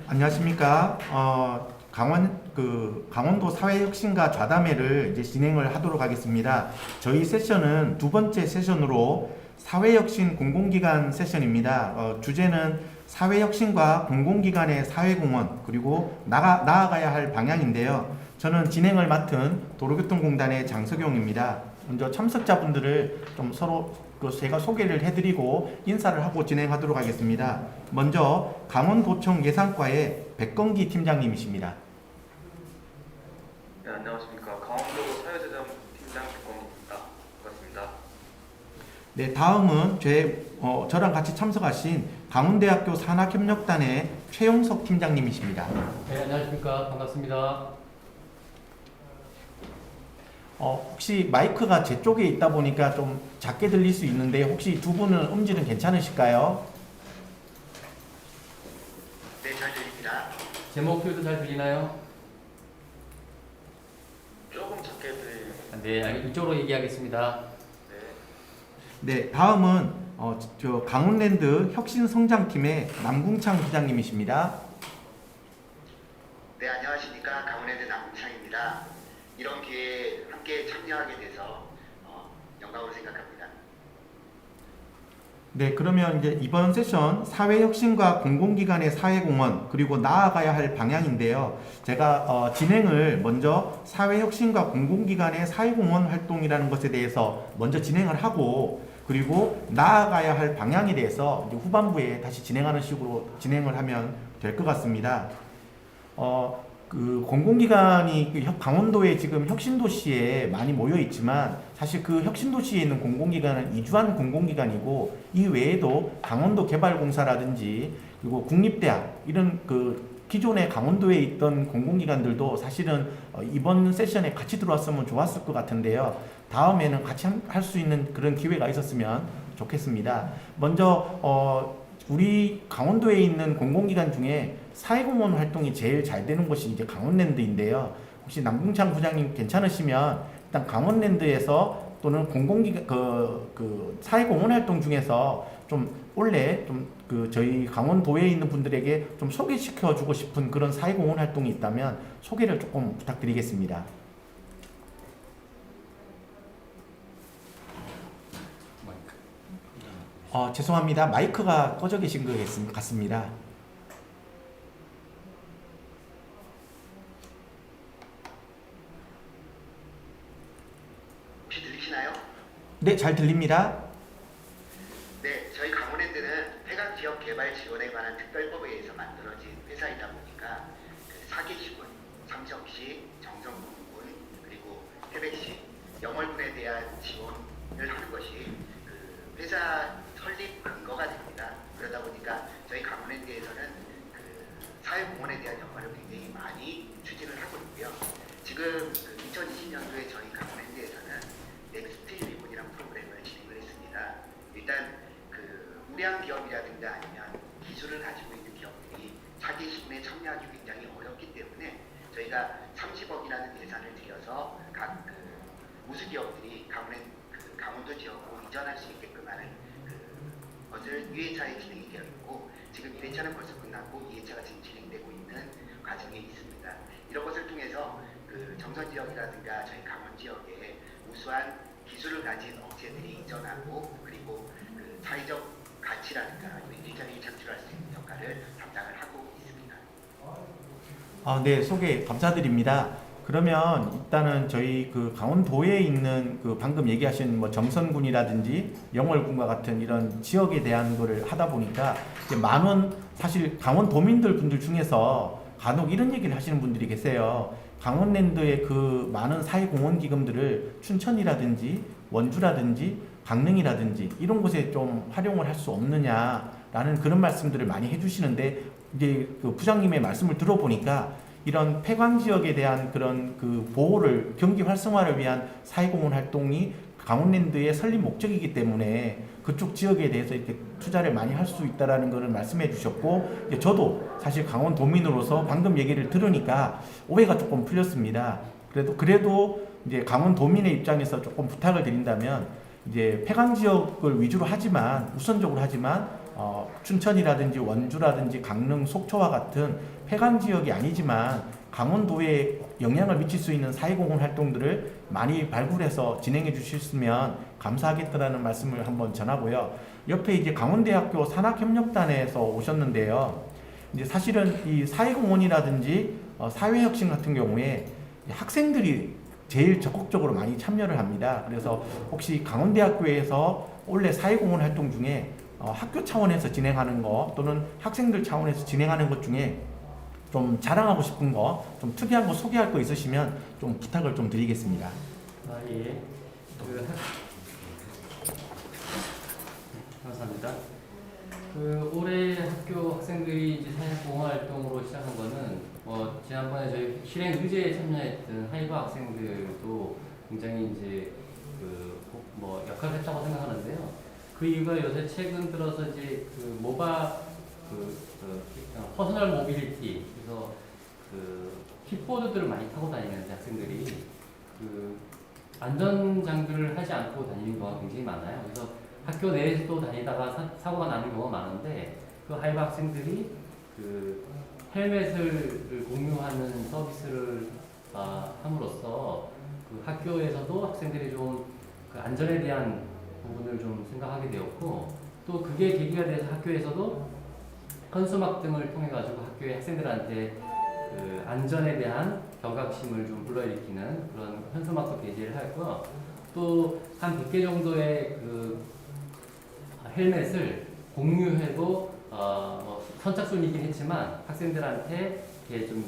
안녕하십니까. 강원도 사회혁신과 좌담회를 이제 진행을 하도록 하겠습니다. 저희 세션은 두 번째 세션으로 사회혁신 공공기관 세션입니다. 주제는 사회혁신과 공공기관의 사회공헌 그리고 나아가야 할 방향인데요. 저는 진행을 맡은 도로교통공단의 장석용입니다. 먼저 참석자분들을 좀 서로 제가 소개를 해드리고 인사를 하고 진행하도록 하겠습니다. 먼저 강원도청 예산과의 백건기 팀장님이십니다. 네, 안녕하십니까. 강원도 사회재정 팀장 백건기입니다. 반갑습니다. 네, 다음은 저랑 같이 참석하신 강원대학교 산학협력단의 최용석 팀장님이십니다. 네, 안녕하십니까. 반갑습니다. 혹시 마이크가 제 쪽에 있다 보니까 좀 작게 들릴 수 있는데 혹시 두 분은 음질은 괜찮으실까요? 네, 잘 들립니다. 제 목소리도 잘 들리나요? 조금 작게 들리는. 네, 이쪽으로 얘기하겠습니다. 네, 다음은 저 강원랜드 혁신성장팀의 남궁창 부장님이십니다. 네, 안녕하십니까. 강원랜드 남창입니다. 이런 기회에 함께 참여하게 돼서 영광으로 생각합니다. 네, 그러면 이제 이번 세션 사회혁신과 공공기관의 사회공헌 그리고 나아가야 할 방향인데요. 제가 진행을 먼저 사회혁신과 공공기관의 사회공헌 활동이라는 것에 대해서 먼저 진행을 하고 그리고 나아가야 할 방향에 대해서 이제 후반부에 다시 진행하는 식으로 진행을 하면 될 것 같습니다. 공공기관이 강원도에 지금 혁신도시에 많이 모여 있지만 사실 그 혁신도시에 있는 공공기관은 이주한 공공기관이고 이 외에도 강원도개발공사라든지 그리고 국립대학 이런 기존에 강원도에 있던 공공기관들도 사실은 이번 세션에 같이 들어왔으면 좋았을 것 같은데요. 다음에는 같이 할 수 있는 그런 기회가 있었으면 좋겠습니다. 먼저 우리 강원도에 있는 공공기관 중에 사회공헌 활동이 제일 잘 되는 곳이 이제 강원랜드인데요. 혹시 남궁창 부장님 괜찮으시면 일단 강원랜드에서 또는 공공기관 사회공헌 활동 중에서 좀 원래 저희 강원도에 있는 분들에게 좀 소개시켜 주고 싶은 그런 사회공헌 활동이 있다면 소개를 조금 부탁드리겠습니다. 죄송합니다. 마이크가 꺼져 계신 것 같습니다. 혹시 들리시나요? 네, 잘 들립니다. 네, 저희 강원랜드는 폐광지역 개발 지원에 관한 특별법에 의해서 만들어진 회사이다 보니까 사기시군, 삼성시, 정성군군, 그리고 태백시, 영월군에 대한 지원을 하는 것이 회사 설립 근거가 됩니다. 그러다 보니까 저희 강원랜드에서는 사회공헌에 대한 역할을 굉장히 많이 추진을 하고 있고요. 지금 2020년도에 저희 강원랜드에서는 넥스트 유니콘이라는 프로그램을 진행을 했습니다. 일단 우량 기업이라든가 아니면 기술을 가지고 있는 기업들이 차기 시군에 참여하기 굉장히 어렵기 때문에 저희가 30억이라는 예산을 들여서 각 우수 기업들이 강원도 지역으로 이전할 수 있게끔 하는 것을 2회차에 진행이 되어 있고 지금 1회차는 벌써 끝났고 2회차가 지금 진행되고 있는 과정에 있습니다. 이런 것을 통해서 정선 지역이라든가 저희 강원 지역에 우수한 기술을 가진 업체들이 이전하고 그리고 사회적 가치라든가 일자리를 창출할 수 있는 역할을 담당을 하고 있습니다. 네, 소개 감사드립니다. 그러면 일단은 저희 강원도에 있는 방금 얘기하신 정선군이라든지 영월군과 같은 이런 지역에 대한 거를 하다 보니까 많은 사실 강원도민들 분들 중에서 간혹 이런 얘기를 하시는 분들이 계세요. 강원랜드의 많은 사회공헌 기금들을 춘천이라든지 원주라든지 강릉이라든지 이런 곳에 좀 활용을 할 수 없느냐라는 그런 말씀들을 많이 해주시는데 이제 부장님의 말씀을 들어보니까 이런 폐광 지역에 대한 그런 보호를 경기 활성화를 위한 사회공헌 활동이 강원랜드의 설립 목적이기 때문에 그쪽 지역에 대해서 이렇게 투자를 많이 할 수 있다라는 것을 말씀해 주셨고 저도 사실 강원도민으로서 방금 얘기를 들으니까 오해가 조금 풀렸습니다. 그래도 이제 강원도민의 입장에서 조금 부탁을 드린다면 이제 폐광 지역을 위주로 하지만 우선적으로 하지만 춘천이라든지 원주라든지 강릉, 속초와 같은 폐강 지역이 아니지만 강원도에 영향을 미칠 수 있는 사회공헌 활동들을 많이 발굴해서 진행해 주셨으면 감사하겠다라는 말씀을 한번 전하고요. 옆에 이제 강원대학교 산학협력단에서 오셨는데요. 이제 사실은 이 사회공헌이라든지 사회혁신 같은 경우에 학생들이 제일 적극적으로 많이 참여를 합니다. 그래서 혹시 강원대학교에서 원래 사회공헌 활동 중에 학교 차원에서 진행하는 거 또는 학생들 차원에서 진행하는 것 중에 좀 자랑하고 싶은 거, 좀 특이한 거 소개할 거 있으시면 좀 부탁을 좀 드리겠습니다. 아, 예. 감사합니다. 올해 학교 학생들이 이제 사회공헌 활동으로 시작한 거는 지난번에 저희 실행 의제에 참여했던 하이브 학생들도 굉장히 이제 역할을 했다고 생각하는데요. 그 이유가 요새 최근 들어서 이제 퍼스널 모빌리티, 그래서 킥보드들을 많이 타고 다니면서 학생들이 안전 장비를 하지 않고 다니는 경우가 굉장히 많아요. 그래서 학교 내에서도 다니다가 사고가 나는 경우가 많은데 그 하이브 학생들이 헬멧을 공유하는 서비스를 함으로써 학교에서도 학생들이 좀 안전에 대한 부분을 좀 생각하게 되었고, 또 그게 계기가 돼서 학교에서도 현수막 등을 통해 가지고 학교의 학생들한테 안전에 대한 경각심을 좀 불러일으키는 그런 현수막도 게시를 하였고요. 또 한 100개 정도의 헬멧을 공유해도 선착순이긴 했지만 학생들한테 이렇게 좀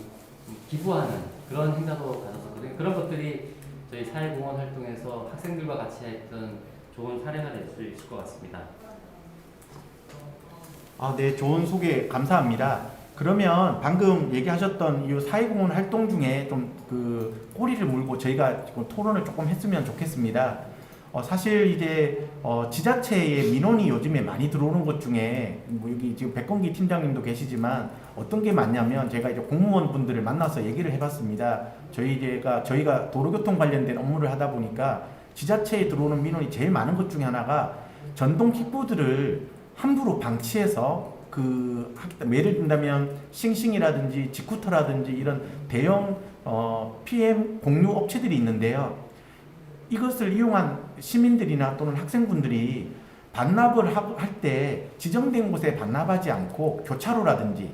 기부하는 그런 행사도 가졌었거든요. 그런 것들이 저희 사회공헌 활동에서 학생들과 같이 했던 좋은 사례가 될 수 있을 것 같습니다. 네, 좋은 소개 감사합니다. 그러면 방금 얘기하셨던 이 사회공헌 활동 중에 좀 꼬리를 물고 저희가 지금 토론을 조금 했으면 좋겠습니다. 사실 이제 지자체에 민원이 요즘에 많이 들어오는 것 중에 여기 지금 백건기 팀장님도 계시지만 어떤 게 많냐면 제가 이제 공무원분들을 만나서 얘기를 해봤습니다. 저희가 도로교통 관련된 업무를 하다 보니까 지자체에 들어오는 민원이 제일 많은 것 중에 하나가 전동 킥보드를 함부로 방치해서 예를 든다면 싱싱이라든지 지쿠터라든지 이런 대형 PM 공유 업체들이 있는데요. 이것을 이용한 시민들이나 또는 학생분들이 반납을 할 때 지정된 곳에 반납하지 않고 교차로라든지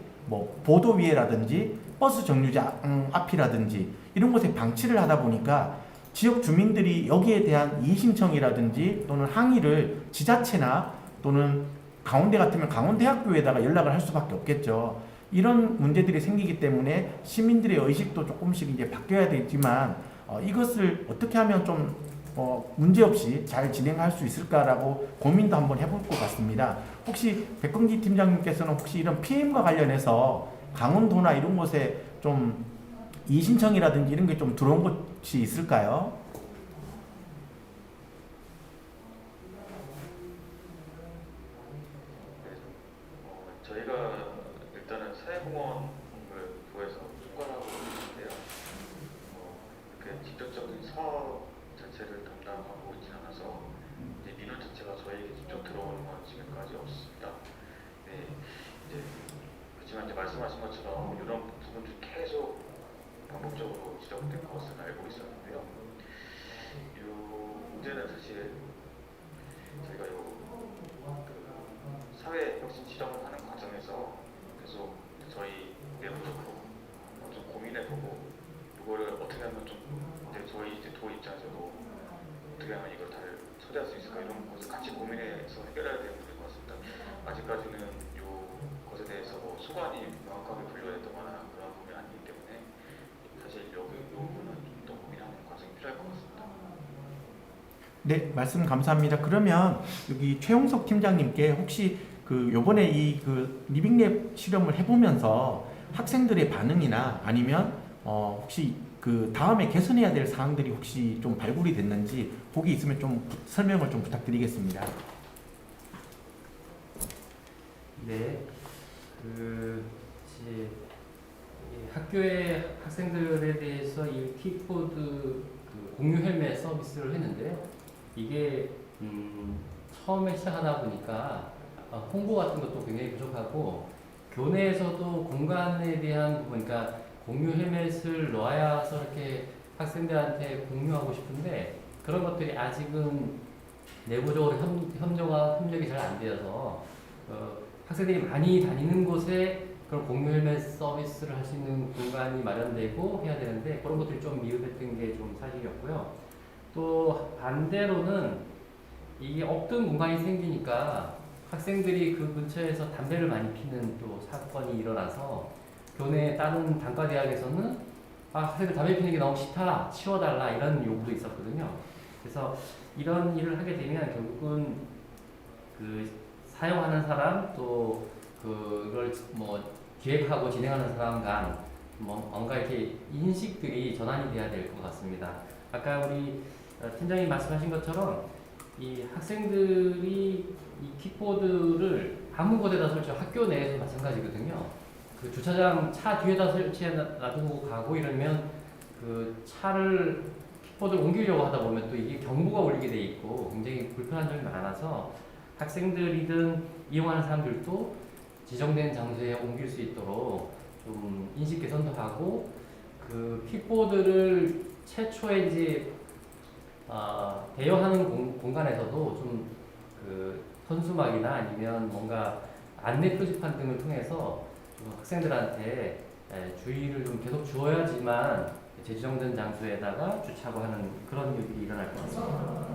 보도 위에라든지 버스 정류장 앞이라든지 이런 곳에 방치를 하다 보니까 지역 주민들이 여기에 대한 이의신청이라든지 또는 항의를 지자체나 또는 강원대 같으면 강원대학교에다가 연락을 할 수밖에 없겠죠. 이런 문제들이 생기기 때문에 시민들의 의식도 조금씩 이제 바뀌어야 되지만 이것을 어떻게 하면 좀 문제없이 잘 진행할 수 있을까라고 고민도 한번 해볼 것 같습니다. 혹시 백건기 팀장님께서는 혹시 이런 PM과 관련해서 강원도나 이런 곳에 좀 이의신청이라든지 이런 게 좀 들어온 곳이 있을까요? 저희가 일단은 사회공헌을 부에서 총괄하고 있는데요. 이렇게 직접적인 사업 자체를 담당하고 있지 않아서 민원 자체가 저희에게 직접 들어오는 건 지금까지 없습니다. 네, 그렇지만 말씀하신 것처럼 이런 부분들이 계속 반복적으로 지적된 것은 알고 있었는데요. 이 문제는 사실 저희가 사회 혁신 실험을 하는 과정에서 계속 저희 내부적으로 좀 고민해보고 이거를 어떻게 하면 좀 저희 도 입장에서도 어떻게 하면 이걸 다 처리할 수 있을까 이런 것을 같이 고민해서 해결해야 되는 문제인 것 같습니다. 아직까지는 이 것에 대해서 수관이 명확하게 분류했거나 그런 부분이 아니기 때문에 사실 이 부분은 좀 더 고민하는 과정이 필요할 것 같습니다. 네, 말씀 감사합니다. 그러면 여기 최용석 팀장님께 혹시 요번에 리빙랩 실험을 해보면서 학생들의 반응이나 아니면 혹시 다음에 개선해야 될 사항들이 혹시 좀 발굴이 됐는지 거기 있으면 좀 설명을 좀 부탁드리겠습니다. 네, 학교의 학생들에 대해서 이 킥보드 공유 헬멧 서비스를 했는데요. 이게 처음에 시작하다 보니까 홍보 같은 것도 굉장히 부족하고 교내에서도 공간에 대한 부분, 그러니까 공유 헬멧을 놓아야서 이렇게 학생들한테 공유하고 싶은데 그런 것들이 아직은 내부적으로 협력이 잘 안 되어서 학생들이 많이 다니는 곳에 그런 공유 헬멧 서비스를 할 수 있는 공간이 마련되고 해야 되는데 그런 것들이 좀 미흡했던 게 좀 사실이었고요. 또 반대로는 이게 없던 공간이 생기니까 학생들이 그 근처에서 담배를 많이 피는 또 사건이 일어나서 교내 다른 단과대학에서는 학생들 담배 피는 게 너무 싫다, 치워달라 이런 요구도 있었거든요. 그래서 이런 일을 하게 되면 결국은 그 사용하는 사람 또 그걸 뭐 기획하고 진행하는 사람 간 뭔가 이렇게 인식들이 전환이 돼야 될 것 같습니다. 아까 우리 팀장님 말씀하신 것처럼 이 학생들이 이 킥보드를 아무 곳에다 설치하고 학교 내에서 마찬가지거든요. 그 주차장 차 뒤에다 설치해 놔두고 가고 이러면 그 차를 킥보드를 옮기려고 하다 보면 또 이게 경보가 울리게 돼 있고 굉장히 불편한 점이 많아서 학생들이든 이용하는 사람들도 지정된 장소에 옮길 수 있도록 좀 인식 개선도 하고 그 킥보드를 최초에 이제 대여하는 공간에서도 좀 그 현수막이나 아니면 뭔가 안내 표지판 등을 통해서 좀 학생들한테 주의를 좀 계속 주어야지만 지정된 장소에다가 주차하고 하는 그런 일이 일어날 것 같습니다.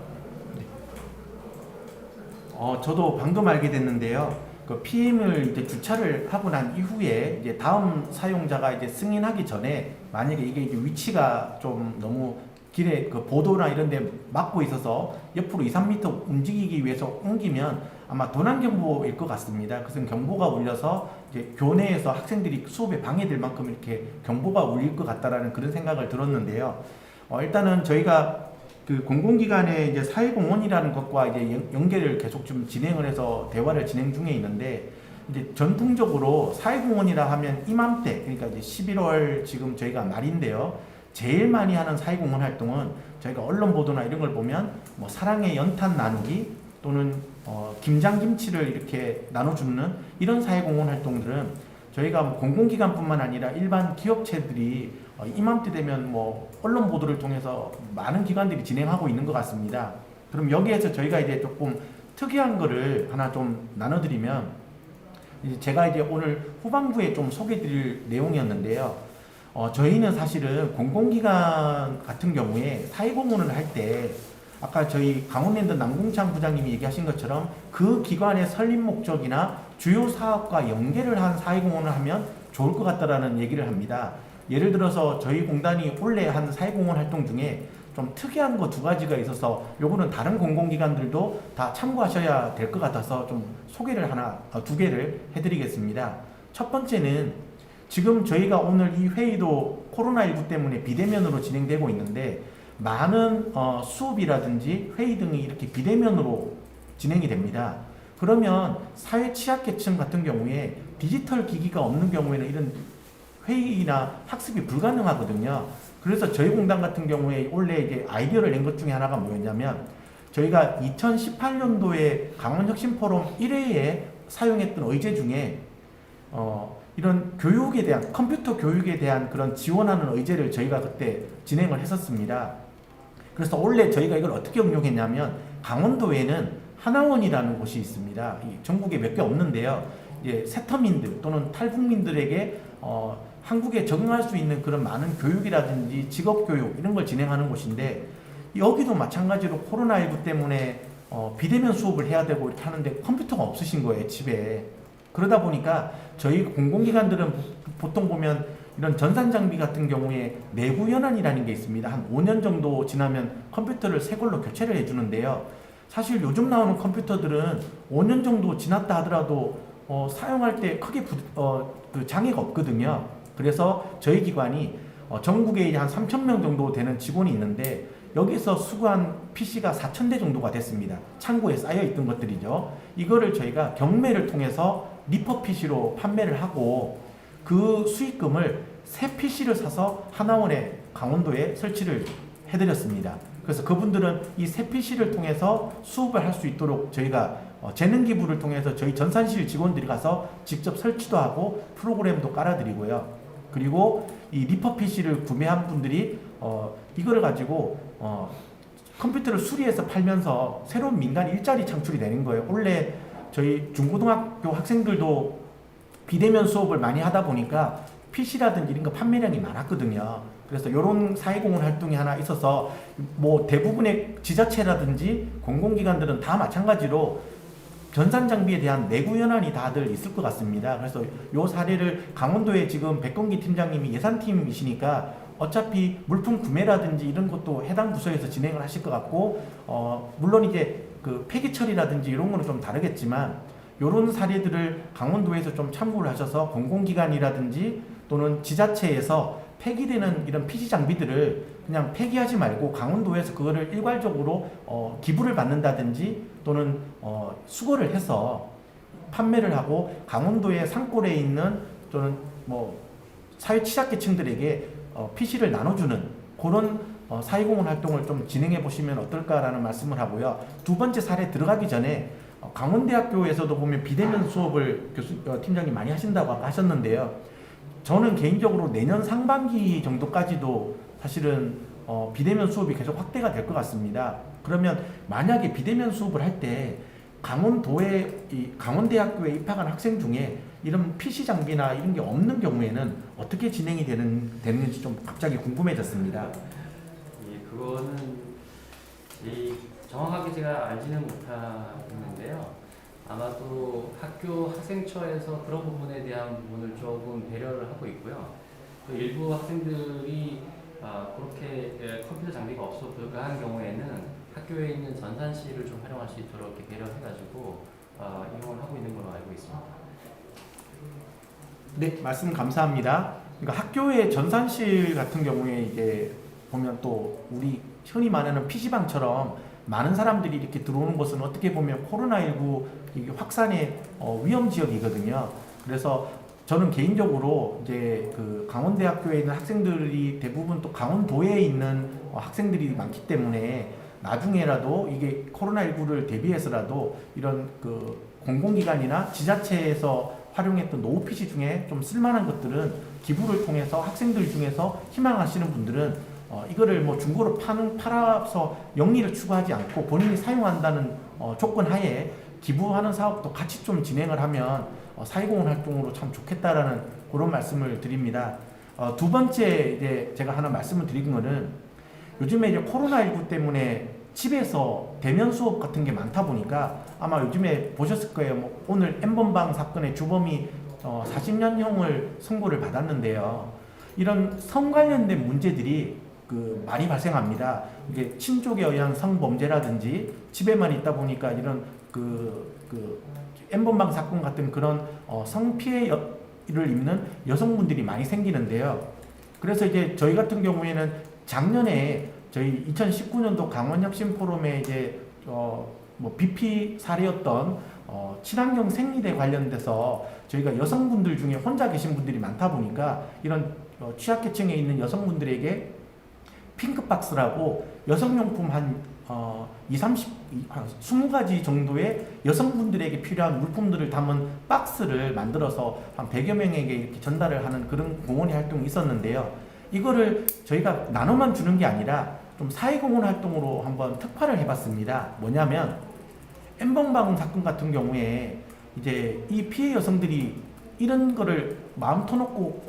저도 방금 알게 됐는데요. 그 PM을 이제 주차를 하고 난 이후에 이제 다음 사용자가 이제 승인하기 전에 만약에 이게 이제 위치가 좀 너무 길에 그 보도나 이런 데 막고 있어서 옆으로 2, 3m 움직이기 위해서 옮기면 아마 도난 경보일 것 같습니다. 그래서 경보가 울려서 이제 교내에서 학생들이 수업에 방해될 만큼 이렇게 경보가 울릴 것 같다라는 그런 생각을 들었는데요. 일단은 저희가 그 공공기관의 이제 사회공헌이라는 것과 이제 연계를 계속 좀 진행을 해서 대화를 진행 중에 있는데 이제 전통적으로 사회공헌이라 하면 이맘때 그러니까 이제 11월 지금 저희가 말인데요. 제일 많이 하는 사회공헌 활동은 저희가 언론 보도나 이런 걸 보면 뭐 사랑의 연탄 나누기 또는 김장김치를 이렇게 나눠주는 이런 사회공헌 활동들은 저희가 뭐 공공기관뿐만 아니라 일반 기업체들이 이맘때 되면 뭐 언론 보도를 통해서 많은 기관들이 진행하고 있는 것 같습니다. 그럼 여기에서 저희가 이제 조금 특이한 거를 하나 좀 나눠드리면 이제 제가 이제 오늘 후반부에 좀 소개드릴 내용이었는데요. 저희는 사실은 공공기관 같은 경우에 사회공헌을 할 때 아까 저희 강원랜드 남궁창 부장님이 얘기하신 것처럼 그 기관의 설립 목적이나 주요 사업과 연계를 한 사회공헌을 하면 좋을 것 같다라는 얘기를 합니다. 예를 들어서 저희 공단이 올해 한 사회공헌 활동 중에 좀 특이한 거 2가지가 있어서 요거는 다른 공공기관들도 다 참고하셔야 될 것 같아서 좀 소개를 2개를 해드리겠습니다. 첫 번째는 지금 저희가 오늘 이 회의도 코로나19 때문에 비대면으로 진행되고 있는데 많은 수업이라든지 회의 등이 이렇게 비대면으로 진행이 됩니다. 그러면 사회 취약계층 같은 경우에 디지털 기기가 없는 경우에는 이런 회의나 학습이 불가능하거든요. 그래서 저희 공단 같은 경우에 원래 이제 아이디어를 낸 것 중에 하나가 뭐였냐면 저희가 2018년도에 강원혁신포럼 1회에 사용했던 의제 중에 이런 교육에 대한 컴퓨터 교육에 대한 그런 지원하는 의제를 저희가 그때 진행을 했었습니다. 그래서 원래 저희가 이걸 어떻게 응용했냐면 강원도에는 하나원이라는 곳이 있습니다. 전국에 몇 개 없는데요. 이제 세터민들 또는 탈북민들에게 한국에 적응할 수 있는 그런 많은 교육이라든지 직업교육 이런 걸 진행하는 곳인데 여기도 마찬가지로 코로나19 때문에 비대면 수업을 해야 되고 이렇게 하는데 컴퓨터가 없으신 거예요, 집에. 그러다 보니까 저희 공공기관들은 보통 보면 이런 전산장비 같은 경우에 내구 연한이라는 게 있습니다. 한 5년 정도 지나면 컴퓨터를 새 걸로 교체를 해주는데요. 사실 요즘 나오는 컴퓨터들은 5년 정도 지났다 하더라도 사용할 때 크게 그 장애가 없거든요. 그래서 저희 기관이 전국에 한 3,000명 정도 되는 직원이 있는데 여기서 수거한 PC가 4,000대 정도가 됐습니다. 창고에 쌓여있던 것들이죠. 이거를 저희가 경매를 통해서 리퍼 PC로 판매를 하고 그 수익금을 새 PC를 사서 하나원에 강원도에 설치를 해드렸습니다. 그래서 그분들은 이 새 PC를 통해서 수업을 할 수 있도록 저희가 재능 기부를 통해서 저희 전산실 직원들이 가서 직접 설치도 하고 프로그램도 깔아드리고요. 그리고 이 리퍼 PC를 구매한 분들이 이거를 가지고 컴퓨터를 수리해서 팔면서 새로운 민간 일자리 창출이 되는 거예요. 원래 저희 중고등학교 학생들도 비대면 수업을 많이 하다 보니까 PC라든지 이런 거 판매량이 많았거든요. 그래서 이런 사회공헌 활동이 하나 있어서 뭐 대부분의 지자체라든지 공공기관들은 다 마찬가지로 전산 장비에 대한 내구 현안이 다들 있을 것 같습니다. 그래서 이 사례를 강원도에 지금 백건기 팀장님이 예산팀이시니까 어차피 물품 구매라든지 이런 것도 해당 부서에서 진행을 하실 것 같고, 물론 이제 그 폐기 처리라든지 이런 거는 좀 다르겠지만 이런 사례들을 강원도에서 좀 참고를 하셔서 공공기관이라든지 또는 지자체에서 폐기되는 이런 PC 장비들을 그냥 폐기하지 말고 강원도에서 그거를 일괄적으로 기부를 받는다든지 또는 수거를 해서 판매를 하고 강원도의 산골에 있는 또는 뭐 사회 취약계층들에게 PC를 나눠주는 그런 사회공헌 활동을 좀 진행해 보시면 어떨까라는 말씀을 하고요. 두 번째 사례 들어가기 전에 강원대학교에서도 보면 비대면 수업을 팀장님 많이 하신다고 아까 하셨는데요. 저는 개인적으로 내년 상반기 정도까지도 사실은 비대면 수업이 계속 확대가 될 것 같습니다. 그러면 만약에 비대면 수업을 할 때 강원대학교에 입학한 학생 중에 이런 PC 장비나 이런 게 없는 경우에는 어떻게 진행이 되는지 좀 갑자기 궁금해졌습니다. 예, 그거는 정확하게 제가 알지는 못하는데요. 아마도 학교 학생처에서 그런 부분에 대한 부분을 조금 배려를 하고 있고요. 또 일부 학생들이 그렇게 컴퓨터 장비가 없어 불가한 경우에는 학교에 있는 전산실을 좀 활용할 수 있도록 이렇게 배려해가지고 이용을 하고 있는 걸로 알고 있습니다. 네, 말씀 감사합니다. 그러니까 학교의 전산실 같은 경우에 이제 보면 또 우리 흔히 말하는 PC방처럼 많은 사람들이 이렇게 들어오는 것은 어떻게 보면 코로나19 확산의 위험 지역이거든요. 그래서 저는 개인적으로 이제 그 강원대학교에 있는 학생들이 대부분 또 강원도에 있는 학생들이 많기 때문에 나중에라도 이게 코로나19를 대비해서라도 이런 그 공공기관이나 지자체에서 활용했던 노후 PC 중에 좀 쓸만한 것들은 기부를 통해서 학생들 중에서 희망하시는 분들은 이거를 뭐 중고로 팔아서 영리를 추구하지 않고 본인이 사용한다는 조건 하에 기부하는 사업도 같이 좀 진행을 하면 사회공헌 활동으로 참 좋겠다라는 그런 말씀을 드립니다. 두 번째 이제 제가 하나 말씀을 드린 거는 요즘에 이제 코로나19 때문에 집에서 대면 수업 같은 게 많다 보니까 아마 요즘에 보셨을 거예요. 뭐 오늘 N번방 사건의 주범이 40년형을 선고를 받았는데요. 이런 성 관련된 문제들이 많이 발생합니다. 이게 친족에 의한 성범죄라든지 집에만 있다 보니까 이런 N번방 사건 같은 그런 성피해를 입는 여성분들이 많이 생기는데요. 그래서 이제 저희 같은 경우에는 작년에 저희 2019년도 강원혁신 포럼에 이제 뭐 BP 사례였던 친환경 생리대 관련돼서 저희가 여성분들 중에 혼자 계신 분들이 많다 보니까 이런 취약계층에 있는 여성분들에게 핑크박스라고 여성용품 한 20가지 정도의 여성분들에게 필요한 물품들을 담은 박스를 만들어서 한 100여 명에게 이렇게 전달을 하는 그런 공헌의 활동이 있었는데요. 이거를 저희가 나눠만 주는 게 아니라 좀 사회공헌 활동으로 한번 특화를 해봤습니다. 뭐냐면 N번방 사건 같은 경우에 이제 이 피해 여성들이 이런 거를 마음 터놓고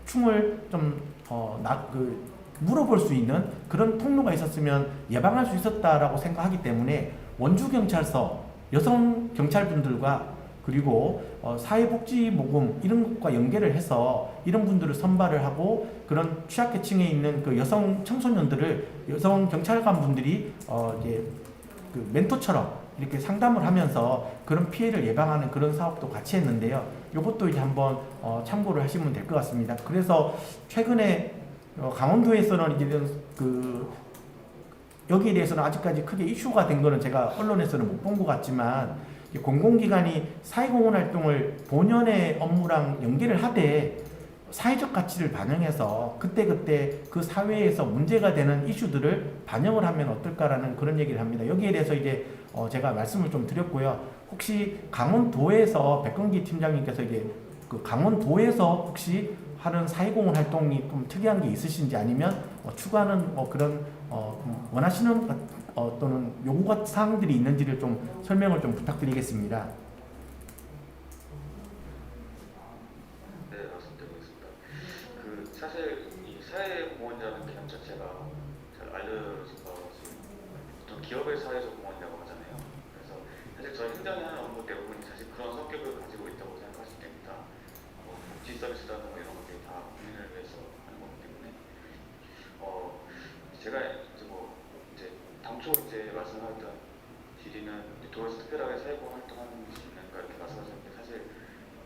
고충을 좀 물어볼 수 있는 그런 통로가 있었으면 예방할 수 있었다라고 생각하기 때문에 원주경찰서 여성 경찰분들과 그리고 사회복지모금 이런 것과 연계를 해서 이런 분들을 선발을 하고 그런 취약계층에 있는 그 여성 청소년들을 여성 경찰관 분들이 이제 그 멘토처럼 이렇게 상담을 하면서 그런 피해를 예방하는 그런 사업도 같이 했는데요. 이것도 이제 한번 참고를 하시면 될 것 같습니다. 그래서 최근에 강원도에서는 이제 여기에 대해서는 아직까지 크게 이슈가 된 거는 제가 언론에서는 못 본 것 같지만 공공기관이 사회공헌 활동을 본연의 업무랑 연계를 하되 사회적 가치를 반영해서 그때그때 그 사회에서 문제가 되는 이슈들을 반영을 하면 어떨까라는 그런 얘기를 합니다. 여기에 대해서 이제 제가 말씀을 좀 드렸고요. 혹시 강원도에서 백건기 팀장님께서 이게 그 강원도에서 혹시 하는 사회공헌 활동이 좀 특이한 게 있으신지 아니면 추가하는 그런 원하시는 또는 요구 사항들이 있는지를 좀 설명을 좀 부탁드리겠습니다. 네, 말씀드리겠습니다. 사실 이 사회공헌이라는 개념 자체가 잘 알려진 바가 보통 기업의 사회적 공헌이라고 하잖아요. 그래서 사실 저희 행정이 하는 업무 대부분이 사실 그런 성격을 가지고 있다고 생각하시면 됩니다. 복지 서비스라든가 이런 것들이 다 국민을 위해서 하는 거기 때문에 제가 이제 당초 이제 말씀하셨던 질의는 도에서 특별하게 사회공헌 활동하는 것이 있는가 이렇게 말씀하셨는데 사실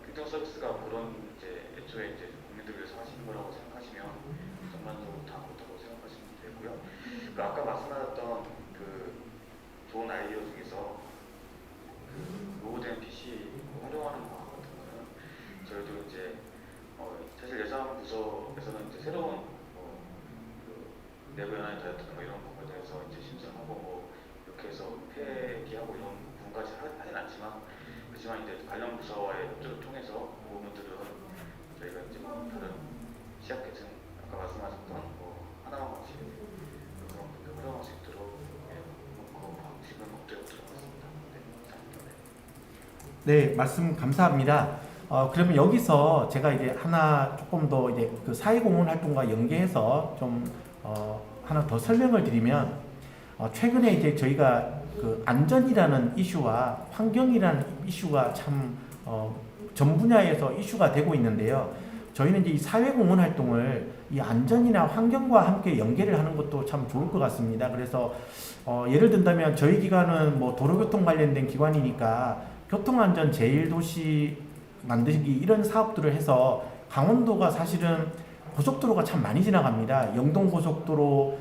행정 서비스가 그런 애초에 이제 국민들 위해서 하시는 거라고 생각하시면 전반적으로 다 그렇다고 생각하시면 되고요. 아까 말씀하셨던 좋은 아이디어 중에서 노후된 PC 활용하는 거 같은 거는 저희도 이제 사실 예산부서에서는 이제 새로운 내부 연한이 되었던 이런 부분에 대해서 이제 신청하고 이렇게 해서 폐기하고 이런 부분까지 하진 않지만 그렇지만 이제 관련 부서와의 협조를 통해서 그 부분들은 저희가 이제 다른 취약계층 아까 말씀하셨던 하나만 방식 그런 분들 활용할 수 있도록 지금 업데이트 들어갔습니다. 네, 감사합니다. 네, 말씀 감사합니다. 그러면 여기서 제가 이제 하나 조금 더 이제 그 사회공헌 활동과 연계해서 좀 하나 더 설명을 드리면 최근에 이제 저희가 그 안전이라는 이슈와 환경이라는 이슈가 참 전 분야에서 이슈가 되고 있는데요. 저희는 이제 이 사회공헌 활동을 이 안전이나 환경과 함께 연계를 하는 것도 참 좋을 것 같습니다. 그래서 예를 든다면 저희 기관은 뭐 도로교통 관련된 기관이니까 교통안전 제일도시 만들기 이런 사업들을 해서 강원도가 사실은 고속도로가 참 많이 지나갑니다. 영동고속도로,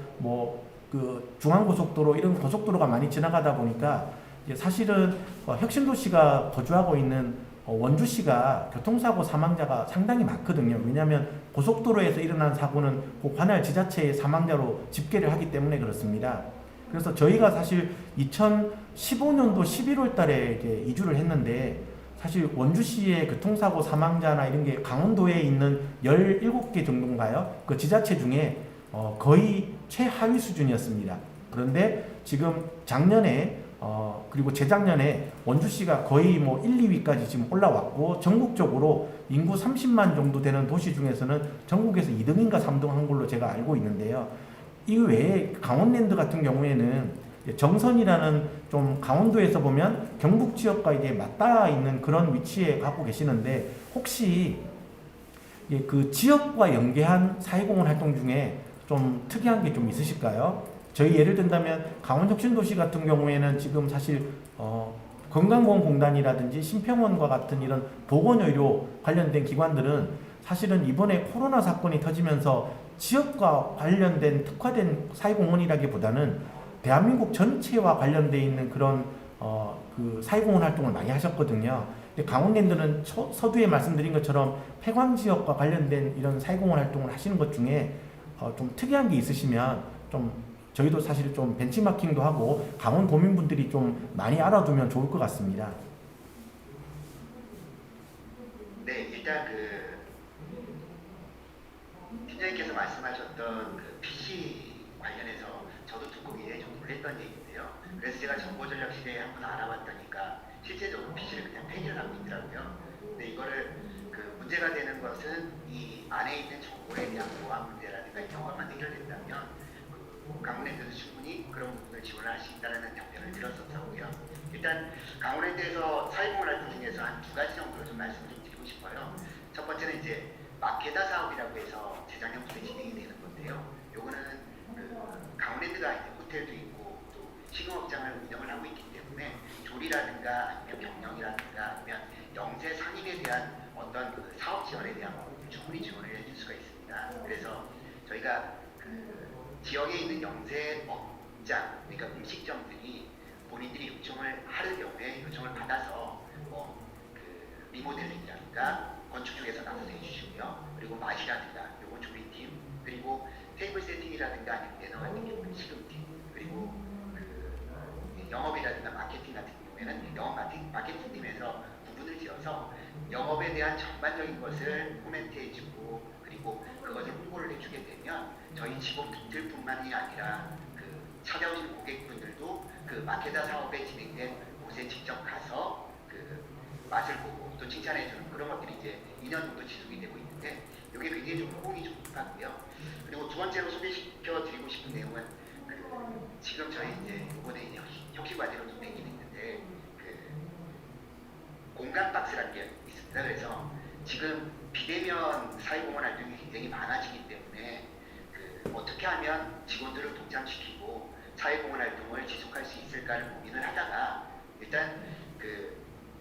중앙고속도로 이런 고속도로가 많이 지나가다 보니까 이제 사실은 혁신도시가 거주하고 있는 원주시가 교통사고 사망자가 상당히 많거든요. 왜냐하면 고속도로에서 일어난 사고는 그 관할 지자체의 사망자로 집계를 하기 때문에 그렇습니다. 그래서 저희가 사실 2015년도 11월 달에 이제 이주를 했는데 사실 원주시의 교통사고 사망자나 이런 게 강원도에 있는 17개 정도인가요? 그 지자체 중에 거의 최하위 수준이었습니다. 그런데 지금 작년에 그리고 재작년에 원주시가 거의 뭐 1, 2위까지 지금 올라왔고 전국적으로 인구 30만 정도 되는 도시 중에서는 전국에서 2등인가 3등 한 걸로 제가 알고 있는데요. 이 외에 강원랜드 같은 경우에는 정선이라는 좀 강원도에서 보면 경북 지역과 이제 맞닿아 있는 그런 위치에 갖고 계시는데 혹시 그 지역과 연계한 사회공헌 활동 중에 좀 특이한 게 좀 있으실까요? 저희 예를 든다면 강원혁신도시 같은 경우에는 지금 사실 건강보험공단이라든지 심평원과 같은 이런 보건의료 관련된 기관들은 사실은 이번에 코로나 사건이 터지면서 지역과 관련된 특화된 사회공헌이라기보다는 대한민국 전체와 관련되어 있는 그런 그 사회공헌 활동을 많이 하셨거든요. 근데 강원랜드는 서두에 말씀드린 것처럼 폐광 지역과 관련된 이런 사회공헌 활동을 하시는 것 중에 좀 특이한 게 있으시면 좀 저희도 사실 좀 벤치마킹도 하고 강원 도민분들이 좀 많이 알아두면 좋을 것 같습니다. 네, 일단 팀장님께서 말씀하셨던 PC 관련해서 저도 듣고 굉장히 좀 놀랬던 얘기인데요. 그래서 제가 정보전략실에 한번 알아봤다니까 실제적으로 PC를 그냥 폐기를 하고 있더라고요. 근데 이거를 문제가 되는 것은 이 안에 있는 정보에 대한 보안 문제라든가 이런 것만 해결된다면 강원랜드도 충분히 그런 부분을 지원할 수 있다는 답변을 들었었고요. 일단 강원랜드에서 사회공헌 활동 중에서 한 2가지 정도로 좀 말씀을 좀 드리고 싶어요. 첫 번째는 이제 마케다 사업이라고 해서 재작년부터 진행이 되는 건데요. 요거는 강원랜드가 이제 호텔도 있고 또 식용업장을 운영을 하고 있기 때문에 조리라든가 아니면 병영이라든가 아니면 영세 상인에 대한 어떤 사업 지원에 대한 충분히 지원을 해줄 수가 있습니다. 그래서 저희가 지역에 있는 영세업장, 그러니까 음식점들이 본인들이 요청을 할 경우에 요청을 받아서 리모델링이라든가 건축 쪽에서 나서서 해주시고요. 그리고 맛이라든가 요거 조리팀, 그리고 테이블 세팅이라든가 아니면 매너 같은 경우는 식음팀, 그리고 영업이라든가 마케팅 같은 경우에는 저희는 영업 마케팅팀에서 구분을 지어서 영업에 대한 전반적인 것을 코멘트해주고 그리고 그것을 홍보를 해주게 되면 저희 직원분들뿐만이 아니라 그 찾아오신 고객분들도 그 마케다 사업에 진행된 곳에 직접 가서 그 맛을 보고 또 칭찬해주는 그런 것들이 이제 2년 정도 지속이 되고 있는데 이게 굉장히 좀 호응이 좀 높았고요. 그리고 두 번째로 소개시켜드리고 싶은 내용은 그 지금 저희 이제 이번에 이제 혁신 과제로 좀 내기는 있는데 그 공간 박스라는 게 있습니다. 그래서 지금 비대면 사회공헌 활동이 굉장히 많아지기 때문에 그 어떻게 하면 직원들을 동참시키고 사회공헌 활동을 지속할 수 있을까를 고민을 하다가 일단 그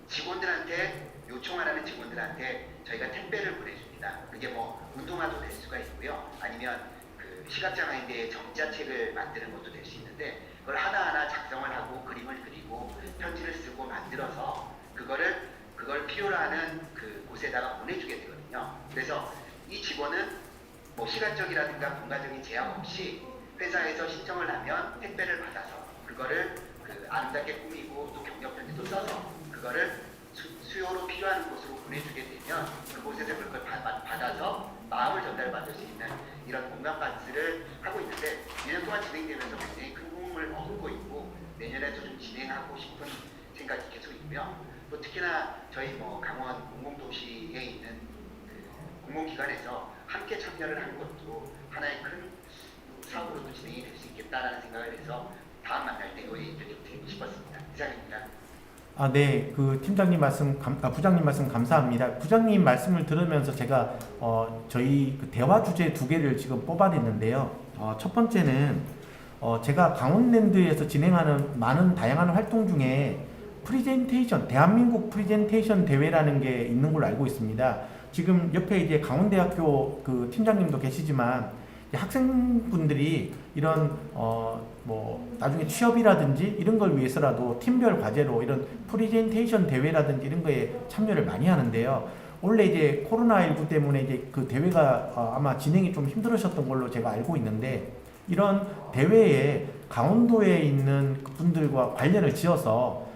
직원들한테 요청을 하는 직원들한테 저희가 택배를 보내줍니다. 그게 뭐 운동화도 될 수가 있고요. 아니면 그 시각장애인의 정자책을 만드는 것도 될 수 있는데 그걸 하나하나 작성을 하고 그림을 그리고 편지를 쓰고 만들어서 그걸 필요로 하는 그 곳에다가 보내주게 되거든요. 그래서 이 직원은 뭐 시간적이라든가 공간적인 제약 없이 회사에서 신청을 하면 택배를 받아서 그거를 그 아름답게 꾸미고 또 경력 편지도 써서 그거를 수요로 필요한 곳으로 보내주게 되면 그곳에서 그걸 받아서 마음을 전달받을 수 있는 이런 공간 박스를 하고 있는데 1년 동안 진행되면서 굉장히 큰 호응을 얻고 있고 내년에도 좀 진행하고 싶은 생각이 계속 있고요. 또 특히나 저희 뭐 강원 공공도시에 있는 그 공공기관에서 함께 참여를 하는 것도 하나의 큰 사업으로도 진행이 될 수 있겠다라는 생각을 해서 다음 만날 때 이 얘기를 좀 드리고 싶었습니다. 이상입니다. 네, 그 팀장님 말씀, 부장님 말씀 감사합니다. 부장님 말씀을 들으면서 제가 저희 그 대화 주제 2개를 지금 뽑아냈는데요. 첫 번째는 제가 강원랜드에서 진행하는 많은 다양한 활동 중에 프리젠테이션, 대한민국 프리젠테이션 대회라는 게 있는 걸로 알고 있습니다. 지금 옆에 이제 강원대학교 그 팀장님도 계시지만 학생분들이 이런 뭐 나중에 취업이라든지 이런 걸 위해서라도 팀별 과제로 이런 프리젠테이션 대회라든지 이런 거에 참여를 많이 하는데요. 원래 이제 코로나19 때문에 이제 그 대회가 아마 진행이 좀 힘들으셨던 걸로 제가 알고 있는데 이런 대회에 강원도에 있는 분들과 관련을 지어서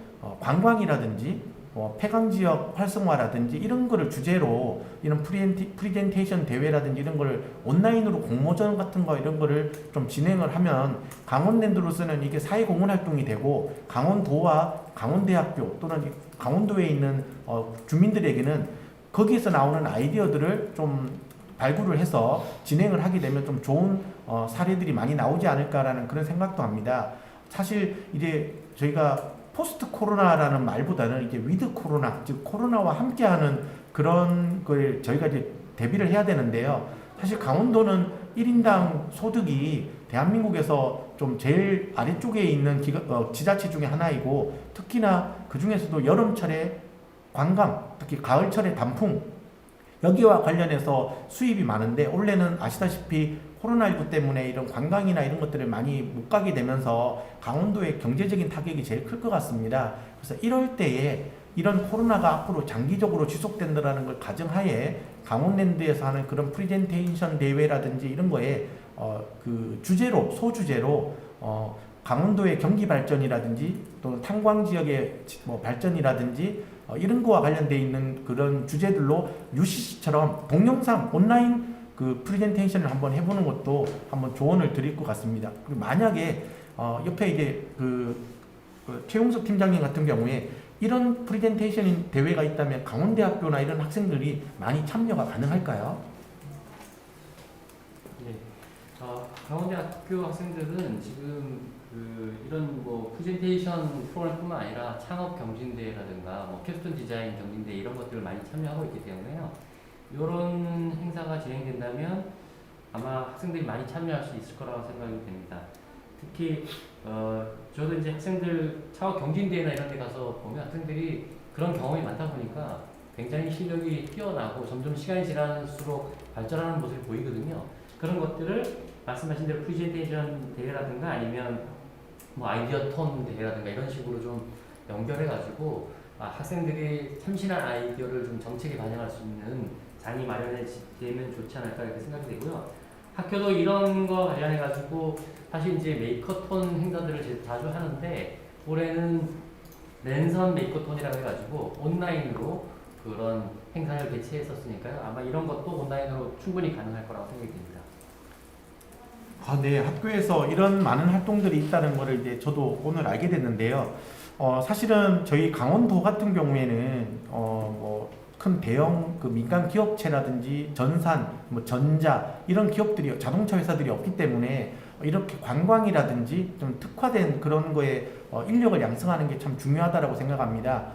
관광이라든지 폐강 지역 활성화라든지 이런 거를 주제로 이런 프리젠테이션 대회라든지 이런 거를 온라인으로 공모전 같은 거 이런 거를 좀 진행을 하면 강원랜드로서는 이게 사회공헌 활동이 되고 강원도와 강원대학교 또는 강원도에 있는 주민들에게는 거기에서 나오는 아이디어들을 좀 발굴을 해서 진행을 하게 되면 좀 좋은 사례들이 많이 나오지 않을까라는 그런 생각도 합니다. 사실 이제 저희가 포스트 코로나라는 말보다는 이제 위드 코로나, 즉 코로나와 함께하는 그런 걸 저희가 이제 대비를 해야 되는데요. 사실 강원도는 1인당 소득이 대한민국에서 좀 제일 아래쪽에 있는 지자체 중에 하나이고 특히나 그 중에서도 여름철에 관광, 특히 가을철에 단풍 여기와 관련해서 수입이 많은데 올해는 아시다시피 코로나19 때문에 이런 관광이나 이런 것들을 많이 못 가게 되면서 강원도의 경제적인 타격이 제일 클 것 같습니다. 그래서 이럴 때에 이런 코로나가 앞으로 장기적으로 지속된다는 걸 가정하에 강원랜드에서 하는 그런 프리젠테이션 대회라든지 이런 거에 그 주제로 소주제로 강원도의 경기 발전이라든지 또는 탄광 지역의 뭐 발전이라든지 이런 거와 관련되어 있는 그런 주제들로 UCC처럼 동영상 온라인 그 프레젠테이션을 한번 해보는 것도 한번 조언을 드릴 것 같습니다. 그리고 만약에 옆에 이제 그 최용석 팀장님 같은 경우에 이런 프레젠테이션 대회가 있다면 강원대학교나 이런 학생들이 많이 참여가 가능할까요? 네, 강원대학교 학생들은 지금 이런 뭐 프레젠테이션 프로그램뿐만 아니라 창업 경진대회라든가 뭐 캡스톤 디자인 경진대 이런 것들을 많이 참여하고 있기 때문에요. 이런 행사가 진행된다면 아마 학생들이 많이 참여할 수 있을 거라고 생각이 됩니다. 특히 저도 이제 학생들 창업 경진대회나 이런 데 가서 보면 학생들이 그런 경험이 많다 보니까 굉장히 실력이 뛰어나고 점점 시간이 지날수록 발전하는 모습이 보이거든요. 그런 것들을 말씀하신 대로 프레젠테이션 대회라든가 아니면 뭐 아이디어 톤 대회라든가 이런 식으로 좀 연결해가지고 학생들이 참신한 아이디어를 좀 정책에 반영할 수 있는 장이 마련되면 좋지 않을까 이렇게 생각이 되고요. 학교도 이런 거 관련해가지고 사실 이제 메이커톤 행사들을 자주 하는데 올해는 랜선 메이커톤이라고 해가지고 온라인으로 그런 행사를 개최했었으니까요. 아마 이런 것도 온라인으로 충분히 가능할 거라고 생각이 듭니다. 네, 학교에서 이런 많은 활동들이 있다는 것을 이제 저도 오늘 알게 됐는데요. 사실은 저희 강원도 같은 경우에는 큰 대형 그 민간 기업체라든지 전산, 뭐 전자 이런 기업들이 자동차 회사들이 없기 때문에 이렇게 관광이라든지 좀 특화된 그런 거에 인력을 양성하는 게 참 중요하다라고 생각합니다.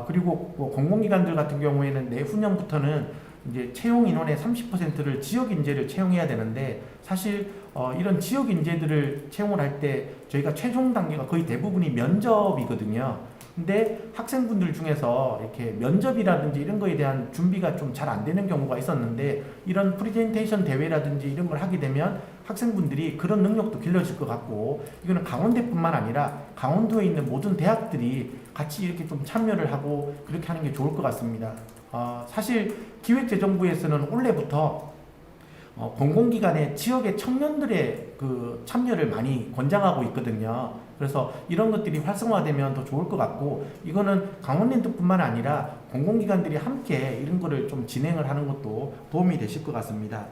그리고 뭐 공공기관들 같은 경우에는 내후년부터는 이제 채용 인원의 30%를 지역 인재를 채용해야 되는데 사실 이런 지역 인재들을 채용을 할 때 저희가 최종 단계가 거의 대부분이 면접이거든요. 근데 학생분들 중에서 이렇게 면접이라든지 이런 거에 대한 준비가 좀 잘 안 되는 경우가 있었는데 이런 프리젠테이션 대회라든지 이런 걸 하게 되면 학생분들이 그런 능력도 길러질 것 같고 이거는 강원대뿐만 아니라 강원도에 있는 모든 대학들이 같이 이렇게 좀 참여를 하고 그렇게 하는 게 좋을 것 같습니다. 사실 기획재정부에서는 올해부터 공공기관의 지역의 청년들의 그 참여를 많이 권장하고 있거든요. 그래서 이런 것들이 활성화되면 더 좋을 것 같고 이거는 강원랜드뿐만 아니라 공공기관들이 함께 이런 거를 좀 진행을 하는 것도 도움이 되실 것 같습니다.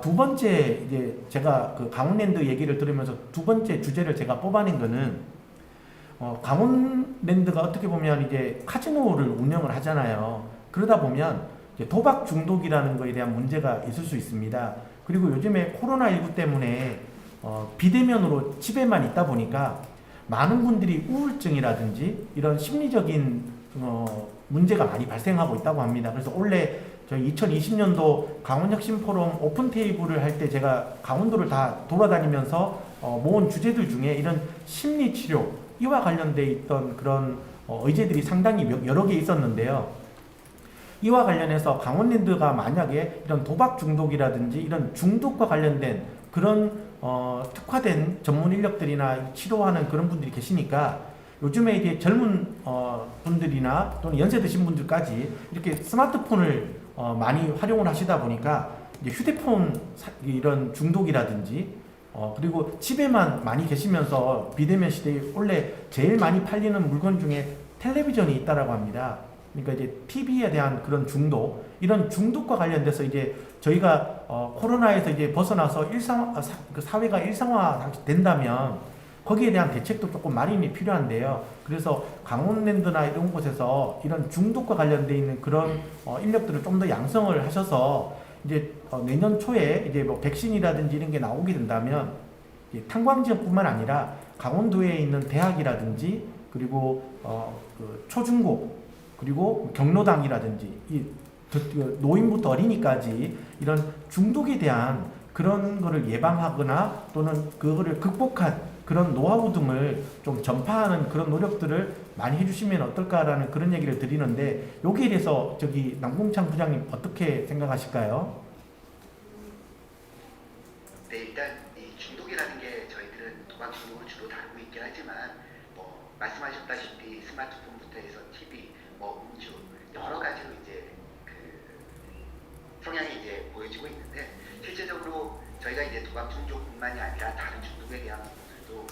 두 번째 이제 제가 그 강원랜드 얘기를 들으면서 두 번째 주제를 제가 뽑아낸 거는 강원랜드가 어떻게 보면 이제 카지노를 운영을 하잖아요. 그러다 보면 이제 도박 중독이라는 거에 대한 문제가 있을 수 있습니다. 그리고 요즘에 코로나19 때문에 비대면으로 집에만 있다 보니까 많은 분들이 우울증이라든지 이런 심리적인 문제가 많이 발생하고 있다고 합니다. 그래서 올해 저희 2020년도 강원혁신포럼 오픈테이블을 할 때 제가 강원도를 다 돌아다니면서 모은 주제들 중에 이런 심리치료, 이와 관련돼 있던 그런 의제들이 상당히 여러 개 있었는데요. 이와 관련해서 강원랜드가 만약에 이런 도박 중독이라든지 이런 중독과 관련된 그런 특화된 전문 인력들이나 치료하는 그런 분들이 계시니까 요즘에 이제 젊은 분들이나 또는 연세 드신 분들까지 이렇게 스마트폰을 많이 활용을 하시다 보니까 이제 휴대폰 이런 중독이라든지 그리고 집에만 많이 계시면서 비대면 시대에 원래 제일 많이 팔리는 물건 중에 텔레비전이 있다라고 합니다. 그러니까 이제 TV에 대한 그런 중독, 이런 중독과 관련돼서 이제 저희가 코로나에서 이제 벗어나서 사회가 일상화 된다면 거기에 대한 대책도 조금 마련이 필요한데요. 그래서 강원랜드나 이런 곳에서 이런 중독과 관련돼 있는 그런 인력들을 좀 더 양성을 하셔서 이제 내년 초에 이제 뭐 백신이라든지 이런 게 나오게 된다면 탄광 지역뿐만 아니라 강원도에 있는 대학이라든지 그리고 그 초중고 그리고 경로당이라든지 이 노인부터 어린이까지 이런 중독에 대한 그런 거를 예방하거나 또는 그거를 극복한 그런 노하우 등을 좀 전파하는 그런 노력들을 많이 해주시면 어떨까라는 그런 얘기를 드리는데 여기에 대해서 저기 남궁창 부장님 어떻게 생각하실까요? 네, 일단 이 중독이라는 게 저희들은 도박 중독을 주로 다루고 있긴 하지만 뭐 말씀하셨다시피 스마트폰부터 해서 TV, 뭐 음주 여러 가지로 이제 그 성향이 이제 보여지고 있는데 실제적으로 저희가 이제 도박 중독뿐만이 아니라 다른 중독에 대한 부분들도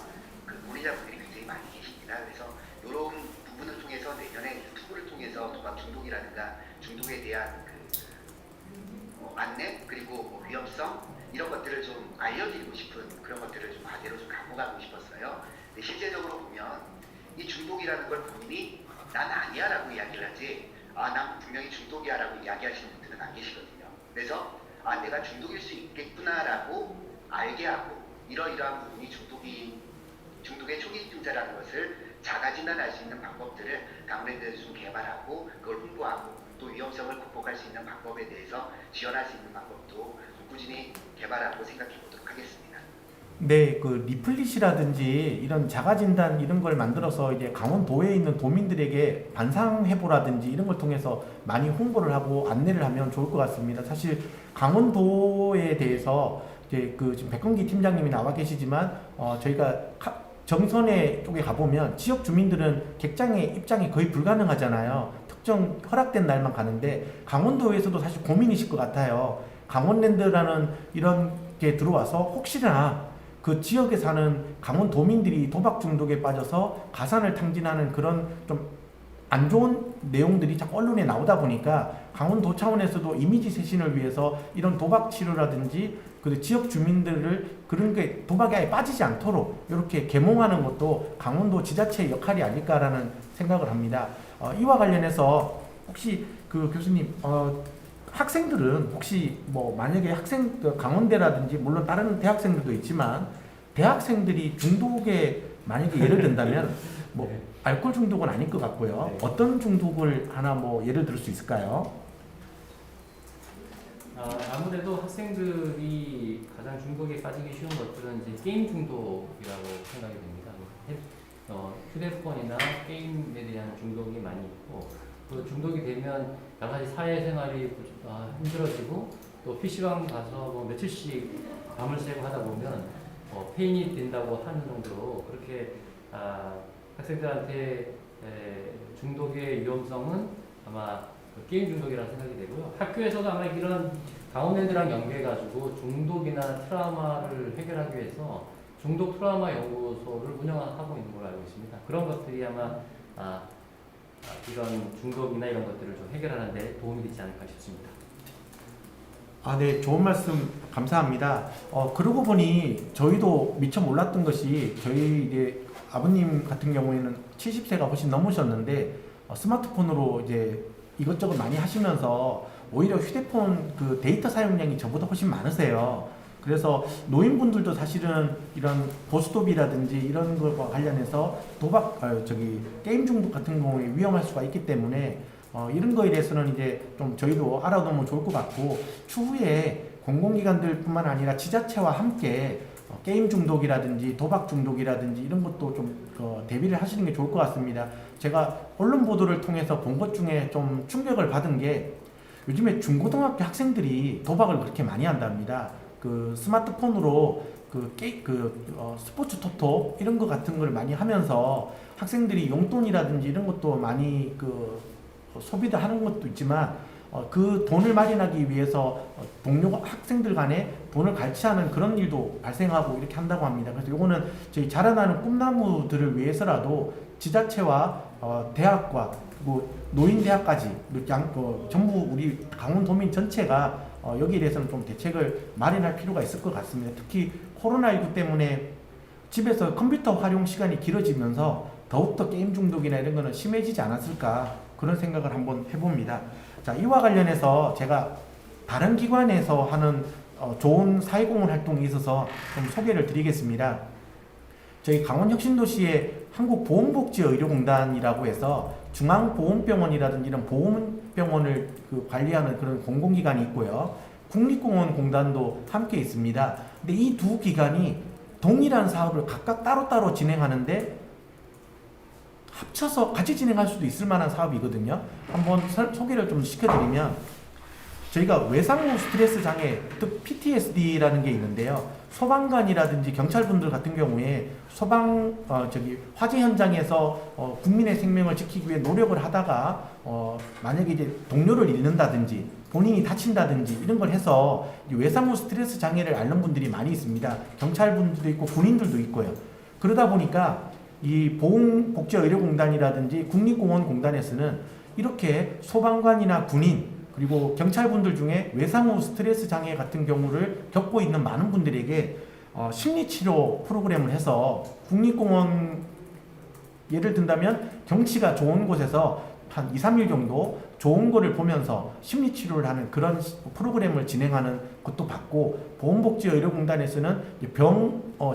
그 고리자분들이 굉장히 많이 계십니다. 그래서 이런 부분을 통해서 내년에 유튜브를 통해서 도박 중독이라든가 중독에 대한 그 안내 그리고 뭐 위험성 이런 것들을 좀 알려드리고 싶은 그런 것들을 좀 과제로 좀 갖고 가고 싶었어요. 근데 실제적으로 보면 이 중독이라는 걸 본인이 난 아니야 라고 이야기를 하지 난 분명히 중독이야 라고 이야기하시는 분들은 안 계시거든요. 그래서 내가 중독일 수 있겠구나 라고 알게 하고 이러이러한 부분이 중독의 초기 증자라는 것을 자가 진단할 수 있는 방법들을 강원랜드에서 좀 개발하고 그걸 홍보하고 또 위험성을 극복할 수 있는 방법에 대해서 지원할 수 있는 방법도 꾸준히 개발하고 생각해 보도록 하겠습니다. 네, 그 리플릿이라든지 이런 자가진단 이런 걸 만들어서 이제 강원도에 있는 도민들에게 반상회보라든지 이런 걸 통해서 많이 홍보를 하고 안내를 하면 좋을 것 같습니다. 사실 강원도에 대해서 이제 그 지금 백건기 팀장님이 나와 계시지만 저희가 정선에 쪽에 가보면 지역 주민들은 객장에 입장이 거의 불가능하잖아요. 특정 허락된 날만 가는데 강원도에서도 사실 고민이실 것 같아요. 강원랜드라는 이런 게 들어와서 혹시나 그 지역에 사는 강원도민들이 도박 중독에 빠져서 가산을 탕진하는 그런 좀 안 좋은 내용들이 자꾸 언론에 나오다 보니까 강원도 차원에서도 이미지 쇄신을 위해서 이런 도박 치료라든지 그 지역 주민들을 그런 게 도박에 아예 빠지지 않도록 이렇게 계몽하는 것도 강원도 지자체의 역할이 아닐까라는 생각을 합니다. 이와 관련해서 혹시 그 교수님 학생들은 혹시 뭐 만약에 강원대라든지 물론 다른 대학생들도 있지만 대학생들이 중독에 만약에 예를 든다면 뭐 네. 알코올 중독은 아닐 것 같고요. 네. 어떤 중독을 하나 뭐 예를 들 수 있을까요? 아무래도 학생들이 가장 중독에 빠지기 쉬운 것들은 이제 게임 중독이라고 생각이 됩니다. 휴대폰이나 게임에 대한 중독이 많이 있고, 그 중독이 되면 여러 가지 사회생활이 힘들어지고, 또 PC방 가서 뭐 며칠씩 밤을 새고 하다 보면 폐인이 된다고 하는 정도로 그렇게 학생들한테 중독의 위험성은 아마 게임 중독이라고 생각이 되고요. 학교에서도 아마 이런 강원애들랑 연계해가지고 중독이나 트라우마를 해결하기 위해서 중독 트라우마 연구소를 운영하고 있는 걸로 알고 있습니다. 그런 것들이 아마 이런 중독이나 이런 것들을 좀 해결하는 데 도움이 되지 않을까 싶습니다. 네, 좋은 말씀 감사합니다. 그러고 보니 저희도 미처 몰랐던 것이 저희 이제 아버님 같은 경우에는 70세가 훨씬 넘으셨는데 스마트폰으로 이제 이것저것 많이 하시면서 오히려 휴대폰 그 데이터 사용량이 저보다 훨씬 많으세요. 그래서 노인분들도 사실은 이런 고스톱이라든지 이런 것과 관련해서 게임 중독 같은 경우에 위험할 수가 있기 때문에 이런 거에 대해서는 이제 좀 저희도 알아두면 좋을 것 같고 추후에 공공기관들뿐만 아니라 지자체와 함께 게임 중독이라든지 도박 중독이라든지 이런 것도 좀 대비를 하시는 게 좋을 것 같습니다. 제가 언론 보도를 통해서 본 것 중에 좀 충격을 받은 게 요즘에 중고등학교 학생들이 도박을 그렇게 많이 한답니다. 그 스마트폰으로 스포츠 토토 이런 거 같은 걸 많이 하면서 학생들이 용돈이라든지 이런 것도 많이 소비를 하는 것도 있지만 그 돈을 마련하기 위해서 동료 학생들 간에 돈을 갈취하는 그런 일도 발생하고 이렇게 한다고 합니다. 그래서 요거는 저희 자라나는 꿈나무들을 위해서라도 지자체와 대학과 그리고 노인대학까지 전부 우리 강원도민 전체가 여기에 대해서는 좀 대책을 마련할 필요가 있을 것 같습니다. 특히 코로나19 때문에 집에서 컴퓨터 활용 시간이 길어지면서 더욱더 게임 중독이나 이런 거는 심해지지 않았을까 그런 생각을 한번 해봅니다. 자, 이와 관련해서 제가 다른 기관에서 하는 좋은 사회공헌 활동이 있어서 좀 소개를 드리겠습니다. 저희 강원혁신도시에 한국보건복지의료공단이라고 해서 중앙보건병원이라든지 이런 보건병원을 관리하는 그런 공공기관이 있고요. 국립공원공단도 함께 있습니다. 근데 이 두 기관이 동일한 사업을 각각 따로따로 진행하는데 합쳐서 같이 진행할 수도 있을 만한 사업이거든요. 한번 소개를 좀 시켜드리면 저희가 외상후 스트레스 장애, 즉 PTSD라는 게 있는데요. 소방관이라든지 경찰분들 같은 경우에 화재 현장에서 국민의 생명을 지키기 위해 노력을 하다가 만약에 이제 동료를 잃는다든지 본인이 다친다든지 이런 걸 해서 외상후 스트레스 장애를 앓는 분들이 많이 있습니다. 경찰분들도 있고 군인들도 있고요. 그러다 보니까 이 보건복지의료공단이라든지 국립공원공단에서는 이렇게 소방관이나 군인 그리고 경찰분들 중에 외상후 스트레스 장애 같은 경우를 겪고 있는 많은 분들에게 심리치료 프로그램을 해서 국립공원 예를 든다면 경치가 좋은 곳에서 한 2-3일 정도 좋은 거를 보면서 심리치료를 하는 그런 프로그램을 진행하는 것도 받고 보건복지의료공단에서는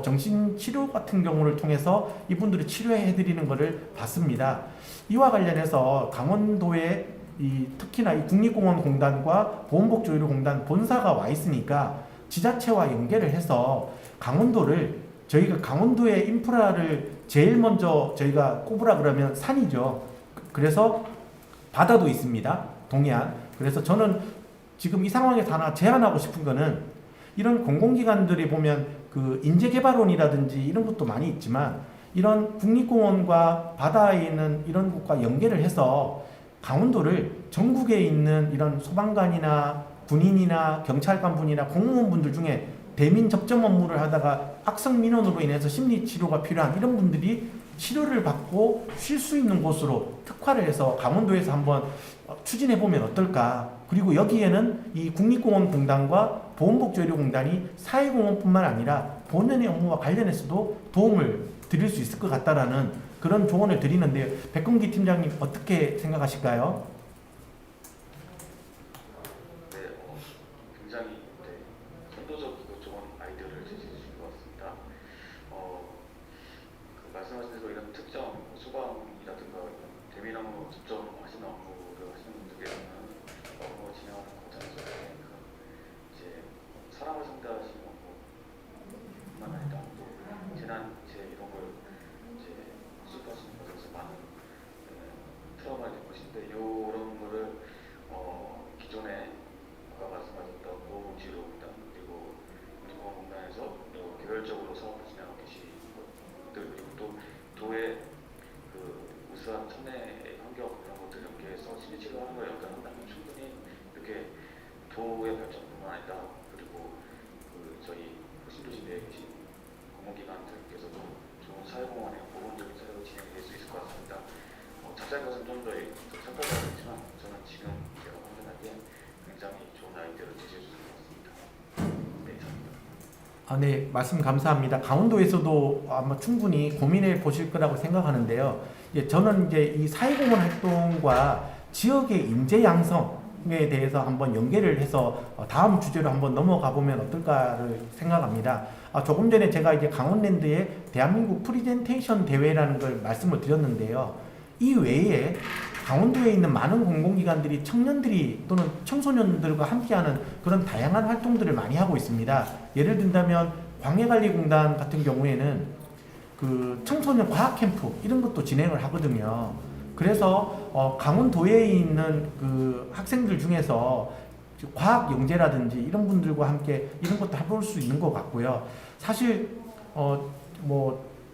정신치료 같은 경우를 통해서 이분들을 치료해드리는 것을 받습니다. 이와 관련해서 강원도에 특히나 이 국립공원공단과 보건복지의료공단 본사가 와 있으니까 지자체와 연계를 해서 저희가 강원도의 인프라를 제일 먼저 저희가 꼽으라 그러면 산이죠. 그래서 바다도 있습니다. 동해안. 그래서 저는 지금 이 상황에서 하나 제안하고 싶은 거는 이런 공공기관들이 보면 인재개발원이라든지 이런 것도 많이 있지만 이런 국립공원과 바다에 있는 이런 곳과 연계를 해서 강원도를 전국에 있는 이런 소방관이나 군인이나 경찰관분이나 공무원분들 중에 대민 접점 업무를 하다가 악성 민원으로 인해서 심리 치료가 필요한 이런 분들이 치료를 받고 쉴 수 있는 곳으로 특화를 해서 강원도에서 한번 추진해 보면 어떨까. 그리고 여기에는 이 국립공원공단과 보건복지의료공단이 사회공헌뿐만 아니라 본연의 업무와 관련해서도 도움을 드릴 수 있을 것 같다라는 그런 조언을 드리는데요. 백금기 팀장님 어떻게 생각하실까요? 네, 굉장히 선도적이고 좋은 아이디어를 제시해 주신 것 같습니다. 그 말씀하신 대로 이런 특정 소방이라든가 이런 대민 업무 접점하시는 업무를 하시는 분들께서는 업무 진행하는 과정에서 이제 사람을 상대하시는 업무뿐만 아니라 또 재난 이런 걸 이제 수습하시는 과정에서 많은 트라우마를 겪으신데 이런 거를 기존에 아까 말씀하셨던 보호지로공단 그리고 공단에서 개별적으로 사업을 진행하고 계신 것들 그리고 또 도의 그 우수한 천혜 환경 이런 것들 연계해서 심리치료하는 걸 연결한다면 충분히 이렇게 도의 발전뿐만 아니라 그리고 그 저희 신도시 내에 계신 공공기관들께서도 좋은 사회공헌의 보건적인 사회로 진행될 수 있을 것 같습니다. 자세한 것은 좀 더 참고하겠지만 저는 지금 제가 판단하기에 굉장히 좋은 아이디어를 제시해 주신 것 같습니다. 네, 감사합니다. 네, 말씀 감사합니다. 강원도에서도 아마 충분히 고민해 보실 거라고 생각하는데요. 저는 이제 이 사회공헌 활동과 지역의 인재 양성에 대해서 한번 연계를 해서 다음 주제로 한번 넘어가 보면 어떨까를 생각합니다. 조금 전에 제가 이제 강원랜드의 대한민국 프리젠테이션 대회라는 걸 말씀을 드렸는데요. 이 외에 강원도에 있는 많은 공공기관들이 청년들이 또는 청소년들과 함께하는 그런 다양한 활동들을 많이 하고 있습니다. 예를 든다면 광해관리공단 같은 경우에는 그 청소년 과학 캠프 이런 것도 진행을 하거든요. 그래서 강원도에 있는 그 학생들 중에서 과학 영재라든지 이런 분들과 함께 이런 것도 해볼 수 있는 것 같고요. 사실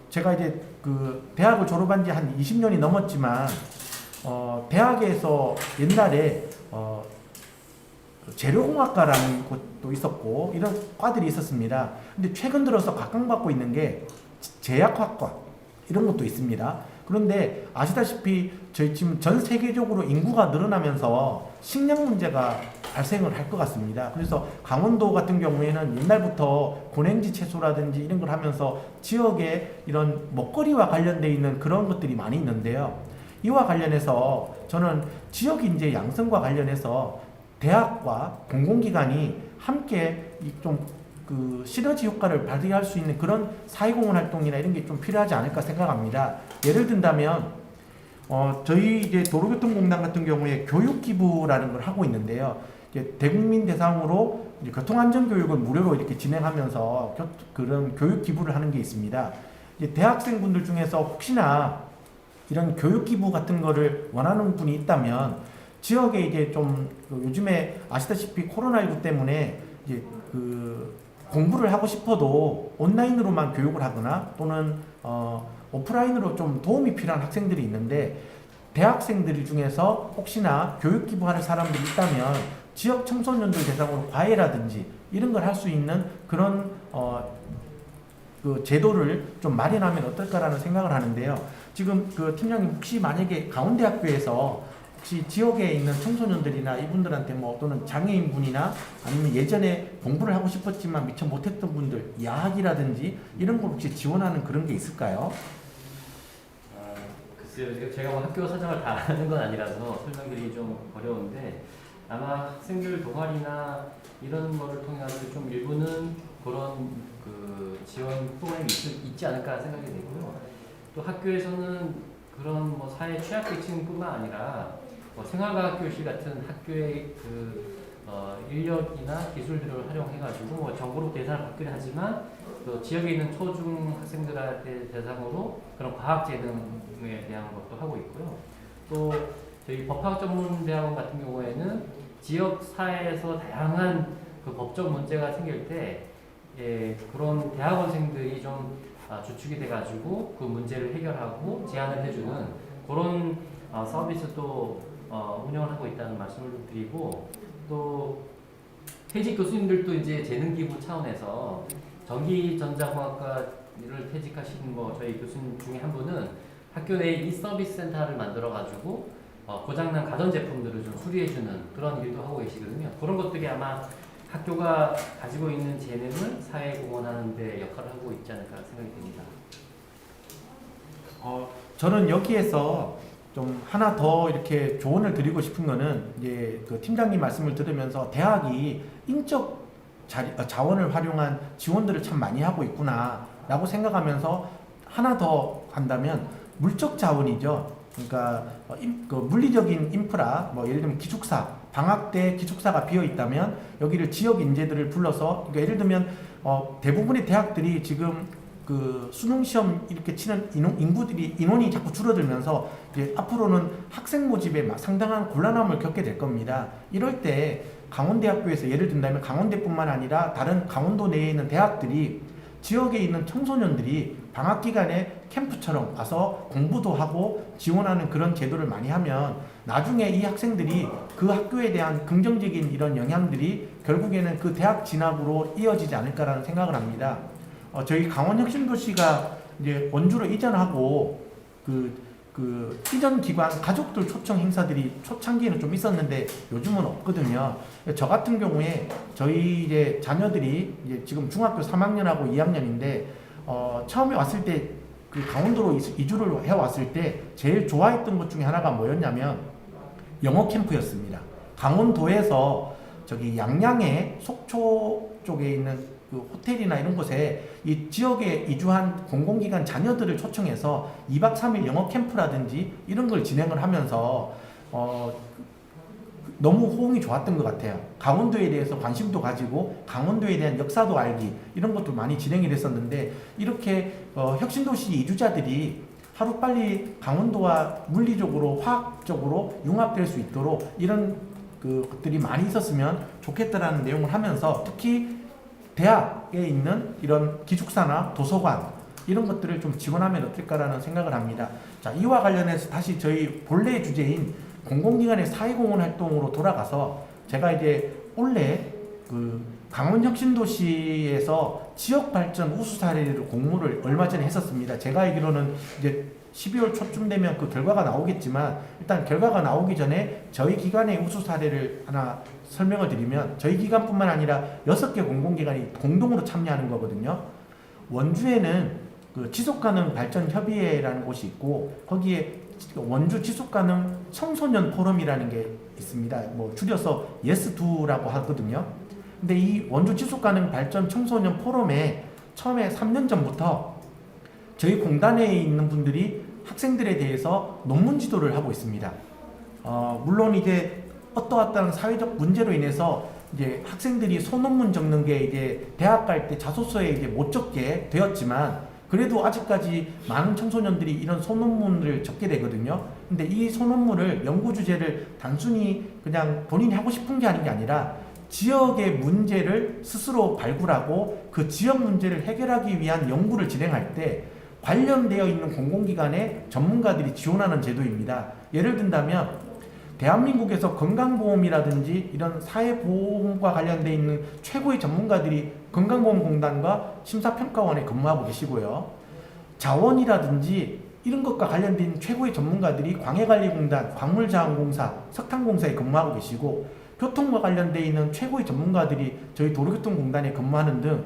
제가 이제 그 대학을 졸업한 지 한 20년이 넘었지만 대학에서 옛날에 재료공학과라는 곳도 있었고 이런 과들이 있었습니다. 근데 최근 들어서 각광받고 있는 게 제약학과 이런 것도 있습니다. 그런데 아시다시피 저희 지금 전 세계적으로 인구가 늘어나면서 식량 문제가 발생을 할 것 같습니다. 그래서 강원도 같은 경우에는 옛날부터 고랭지 채소라든지 이런 걸 하면서 지역에 이런 먹거리와 관련되어 있는 그런 것들이 많이 있는데요. 이와 관련해서 저는 지역 인재 양성과 관련해서 대학과 공공기관이 함께 좀 그 시너지 효과를 발휘할 수 있는 그런 사회공헌 활동이나 이런 게 좀 필요하지 않을까 생각합니다. 예를 든다면 저희 이제 도로교통공단 같은 경우에 교육기부라는 걸 하고 있는데요. 이제 대국민 대상으로 이제 교통안전교육을 무료로 이렇게 진행하면서 그런 교육기부를 하는 게 있습니다. 이제 대학생분들 중에서 혹시나 이런 교육기부 같은 거를 원하는 분이 있다면 지역에 이제 좀 요즘에 아시다시피 코로나19 때문에 이제 그 공부를 하고 싶어도 온라인으로만 교육을 하거나 또는 오프라인으로 좀 도움이 필요한 학생들이 있는데 대학생들 중에서 혹시나 교육 기부하는 사람들이 있다면 지역 청소년들 대상으로 과외라든지 이런 걸 할 수 있는 그런 그 제도를 좀 마련하면 어떨까라는 생각을 하는데요. 지금 그 팀장님 혹시 만약에 강원대학교에서 혹시 지역에 있는 청소년들이나 이분들한테 또는 장애인분이나 아니면 예전에 공부를 하고 싶었지만 미처 못했던 분들 야학이라든지 이런 걸 혹시 지원하는 그런 게 있을까요? 글쎄요, 제가 학교 사정을 다 아는 건 아니라서 설명드리기 좀 어려운데 아마 학생들 동아리나 이런 거를 통해서 좀 일부는 그런 그 지원 프로그램이 있지 않을까 생각이 되고요. 또 학교에서는 그런 사회 취약계층뿐만 아니라 생활과학 교실 같은 학교의 그 인력이나 기술들을 활용해가지고 전국으로 대상을 받기는 하지만 또 지역에 있는 초중 학생들한테 대상으로 그런 과학 재능에 대한 것도 하고 있고요. 또 저희 법학전문대학원 같은 경우에는 지역 사회에서 다양한 그 법적 문제가 생길 때 그런 대학원생들이 좀 주축이 돼가지고 그 문제를 해결하고 제안을 해주는 그런 서비스도 운영을 하고 있다는 말씀을 좀 드리고 또 퇴직 교수님들도 이제 재능기부 차원에서 전기전자공학과를 퇴직하신 저희 교수님 중에 한 분은 학교 내에 이 서비스 센터를 만들어 가지고 고장난 가전제품들을 좀 수리해주는 그런 일도 하고 계시거든요. 그런 것들이 아마 학교가 가지고 있는 재능을 사회에 공헌하는 데 역할을 하고 있지 않을까 생각이 듭니다. 저는 여기에서 좀 하나 더 이렇게 조언을 드리고 싶은 거는 이제 그 팀장님 말씀을 들으면서 대학이 인적 자원을 활용한 지원들을 참 많이 하고 있구나라고 생각하면서 하나 더 한다면 물적 자원이죠. 그러니까 그 물리적인 인프라, 예를 들면 기숙사, 방학 때 기숙사가 비어 있다면 여기를 지역 인재들을 불러서, 그러니까 예를 들면 대부분의 대학들이 지금 그 수능 시험 이렇게 치는 인원이 자꾸 줄어들면서 이제 앞으로는 학생 모집에 상당한 곤란함을 겪게 될 겁니다. 이럴 때 강원대학교에서 예를 든다면 강원대뿐만 아니라 다른 강원도 내에 있는 대학들이 지역에 있는 청소년들이 방학 기간에 캠프처럼 와서 공부도 하고 지원하는 그런 제도를 많이 하면 나중에 이 학생들이 그 학교에 대한 긍정적인 이런 영향들이 결국에는 그 대학 진학으로 이어지지 않을까라는 생각을 합니다. 저희 강원혁신도시가 이제 원주로 이전하고 그 이전 기관 가족들 초청 행사들이 초창기에는 좀 있었는데 요즘은 없거든요. 저 같은 경우에 저희 이제 자녀들이 이제 지금 중학교 3학년하고 2학년인데 처음에 왔을 때 그 강원도로 이주를 해 왔을 때 제일 좋아했던 것 중에 하나가 뭐였냐면 영어 캠프였습니다. 강원도에서 저기 양양의 속초 쪽에 있는 그 호텔이나 이런 곳에 이 지역에 이주한 공공기관 자녀들을 초청해서 2박 3일 영어 캠프라든지 이런 걸 진행을 하면서 너무 호응이 좋았던 것 같아요. 강원도에 대해서 관심도 가지고 강원도에 대한 역사도 알기 이런 것도 많이 진행이 됐었는데 이렇게 혁신도시 이주자들이 하루빨리 강원도와 물리적으로 화학적으로 융합될 수 있도록 이런 것들이 많이 있었으면 좋겠다라는 내용을 하면서 특히 대학에 있는 이런 기숙사나 도서관 이런 것들을 좀 지원하면 어떨까라는 생각을 합니다. 자, 이와 관련해서 다시 저희 본래 주제인 공공기관의 사회공헌 활동으로 돌아가서 제가 이제 원래 그 강원혁신도시에서 지역발전 우수 사례를 공모를 얼마 전에 했었습니다. 제가 알기로는 이제 12월 초쯤 되면 그 결과가 나오겠지만 일단 결과가 나오기 전에 저희 기관의 우수 사례를 하나 설명을 드리면 저희 기관뿐만 아니라 6개 공공기관이 공동으로 참여하는 거거든요. 원주에는 그 지속가능 발전 협의회라는 곳이 있고 거기에 원주 지속가능 청소년 포럼이라는 게 있습니다. 줄여서 예스2라고 하거든요. 근데 이 원주 지속가능 발전 청소년 포럼에 처음에 3년 전부터 저희 공단에 있는 분들이 학생들에 대해서 논문 지도를 하고 있습니다. 물론 이제 어떠한 사회적 문제로 인해서 이제 학생들이 소논문 적는 게 이제 대학 갈 때 자소서에 이제 못 적게 되었지만 그래도 아직까지 많은 청소년들이 이런 소논문을 적게 되거든요. 근데 이 소논문을 연구 주제를 단순히 그냥 본인이 하고 싶은 게 아닌 게 아니라 지역의 문제를 스스로 발굴하고 그 지역 문제를 해결하기 위한 연구를 진행할 때 관련되어 있는 공공기관의 전문가들이 지원하는 제도입니다. 예를 든다면 대한민국에서 건강보험이라든지 이런 사회보험과 관련되어 있는 최고의 전문가들이 건강보험공단과 심사평가원에 근무하고 계시고요. 자원이라든지 이런 것과 관련된 최고의 전문가들이 광해관리공단, 광물자원공사, 석탄공사에 근무하고 계시고 교통과 관련되어 있는 최고의 전문가들이 저희 도로교통공단에 근무하는 등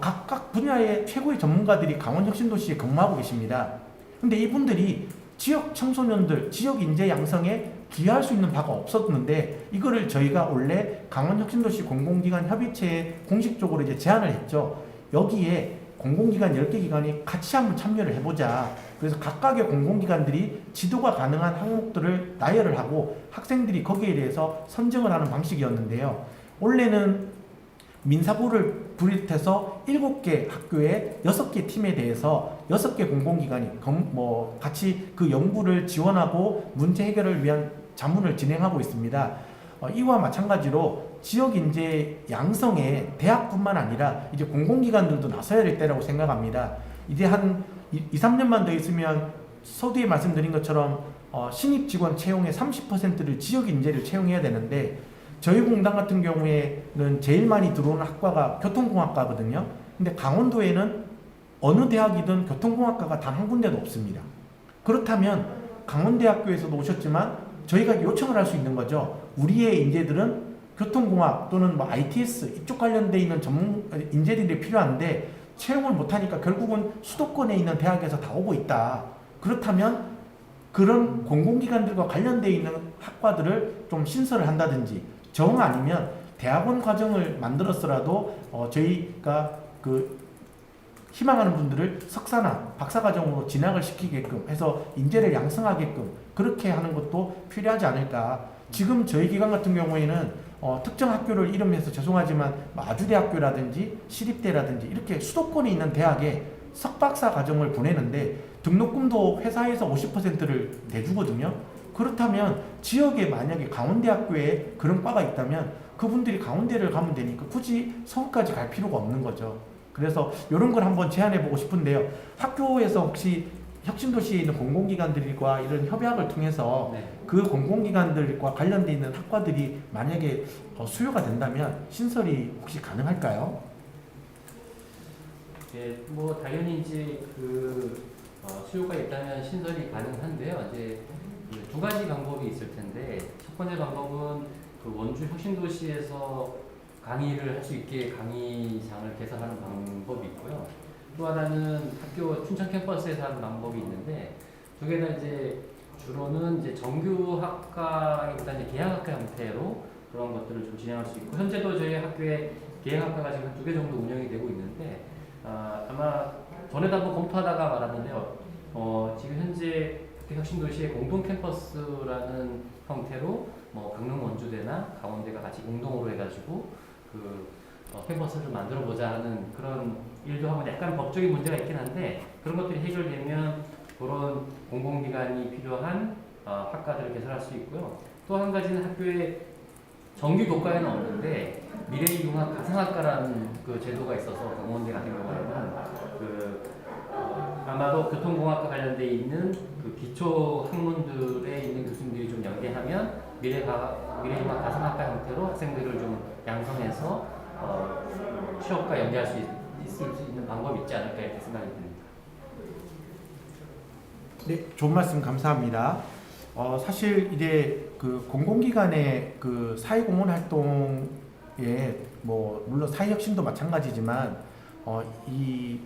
각각 분야의 최고의 전문가들이 강원혁신도시에 근무하고 계십니다. 근데 이분들이 지역 청소년들, 지역 인재 양성에 기여할 수 있는 바가 없었는데 이거를 저희가 원래 강원혁신도시 공공기관 협의체에 공식적으로 이제 제안을 했죠. 여기에 공공기관 10개 기관이 같이 한번 참여를 해보자. 그래서 각각의 공공기관들이 지도가 가능한 항목들을 나열을 하고 학생들이 거기에 대해서 선정을 하는 방식이었는데요. 원래는 민사부를 비롯해서 7개 학교에 6개 팀에 대해서 6개 공공기관이 같이 그 연구를 지원하고 문제 해결을 위한 자문을 진행하고 있습니다. 이와 마찬가지로 지역 인재 양성에 대학뿐만 아니라 이제 공공기관들도 나서야 될 때라고 생각합니다. 이제 한 2-3년만 더 있으면 서두에 말씀드린 것처럼 신입 직원 채용의 30%를 지역 인재를 채용해야 되는데 저희 공단 같은 경우에는 제일 많이 들어오는 학과가 교통공학과거든요. 근데 강원도에는 어느 대학이든 교통공학과가 단 한 군데도 없습니다. 그렇다면 강원대학교에서도 오셨지만 저희가 요청을 할 수 있는 거죠. 우리의 인재들은 교통공학 또는 뭐 ITS 이쪽 관련돼 있는 전문 인재들이 필요한데 채용을 못하니까 결국은 수도권에 있는 대학에서 다 오고 있다. 그렇다면 그런 공공기관들과 관련돼 있는 학과들을 좀 신설을 한다든지 정 아니면 대학원 과정을 만들었더라도 저희가 그 희망하는 분들을 석사나 박사 과정으로 진학을 시키게끔 해서 인재를 양성하게끔 그렇게 하는 것도 필요하지 않을까. 지금 저희 기관 같은 경우에는 특정 학교를 이름해서 죄송하지만 아주대학교라든지 시립대라든지 이렇게 수도권에 있는 대학에 석박사 과정을 보내는데 등록금도 회사에서 50%를 내주거든요. 그렇다면 지역에 만약에 강원대학교에 그런 과가 있다면 그분들이 강원대를 가면 되니까 굳이 서울까지 갈 필요가 없는 거죠. 그래서 이런 걸 한번 제안해 보고 싶은데요. 학교에서 혹시 혁신도시에 있는 공공기관들과 이런 협약을 통해서 네. 그 공공기관들과 관련돼 있는 학과들이 만약에 수요가 된다면 신설이 혹시 가능할까요? 예, 뭐 당연히 이제 그 수요가 있다면 신설이 가능한데요. 이제 그두 가지 방법이 있을 텐데 첫 번째 방법은 그 원주 혁신도시에서 강의를 할 수 있게 강의장을 개설하는 방법이 있고요. 또 하나는 학교 춘천 캠퍼스에서 하는 방법이 있는데 두 개 다 이제 주로는 이제 정규 학과보다 이제 계약학과 형태로 그런 것들을 좀 진행할 수 있고 현재도 저희 학교에 계약학과가 지금 2개 정도 운영이 되고 있는데 아마 전에도 한번 검토하다가 말았는데요. 지금 현재 혁신도시의 공동 캠퍼스라는 형태로 뭐 강릉 원주대나 강원대가 같이 공동으로 해가지고 그 캠퍼스를 만들어 보자 하는 그런 일도 하고 약간 법적인 문제가 있긴 한데 그런 것들이 해결되면 그런 공공기관이 필요한 학과들을 개설할 수 있고요. 또 한 가지는 학교에 정규 교과에는 없는데 미래융합 가상학과라는 그 제도가 있어서 강원대 같은 경우에는 아마도 교통공학과 관련돼 있는 그 기초 학문들에 있는 교수님들이 좀 연계하면 미래융합 가상학과 형태로 학생들을 좀 양성해서 취업과 연계할 수 있을 수 있는 방법이 있지 않을까 이렇게 생각이 듭니다. 네, 좋은 말씀 감사합니다. 사실 이제 그 공공기관의 그 사회공헌 활동에 뭐 물론 사회혁신도 마찬가지지만 이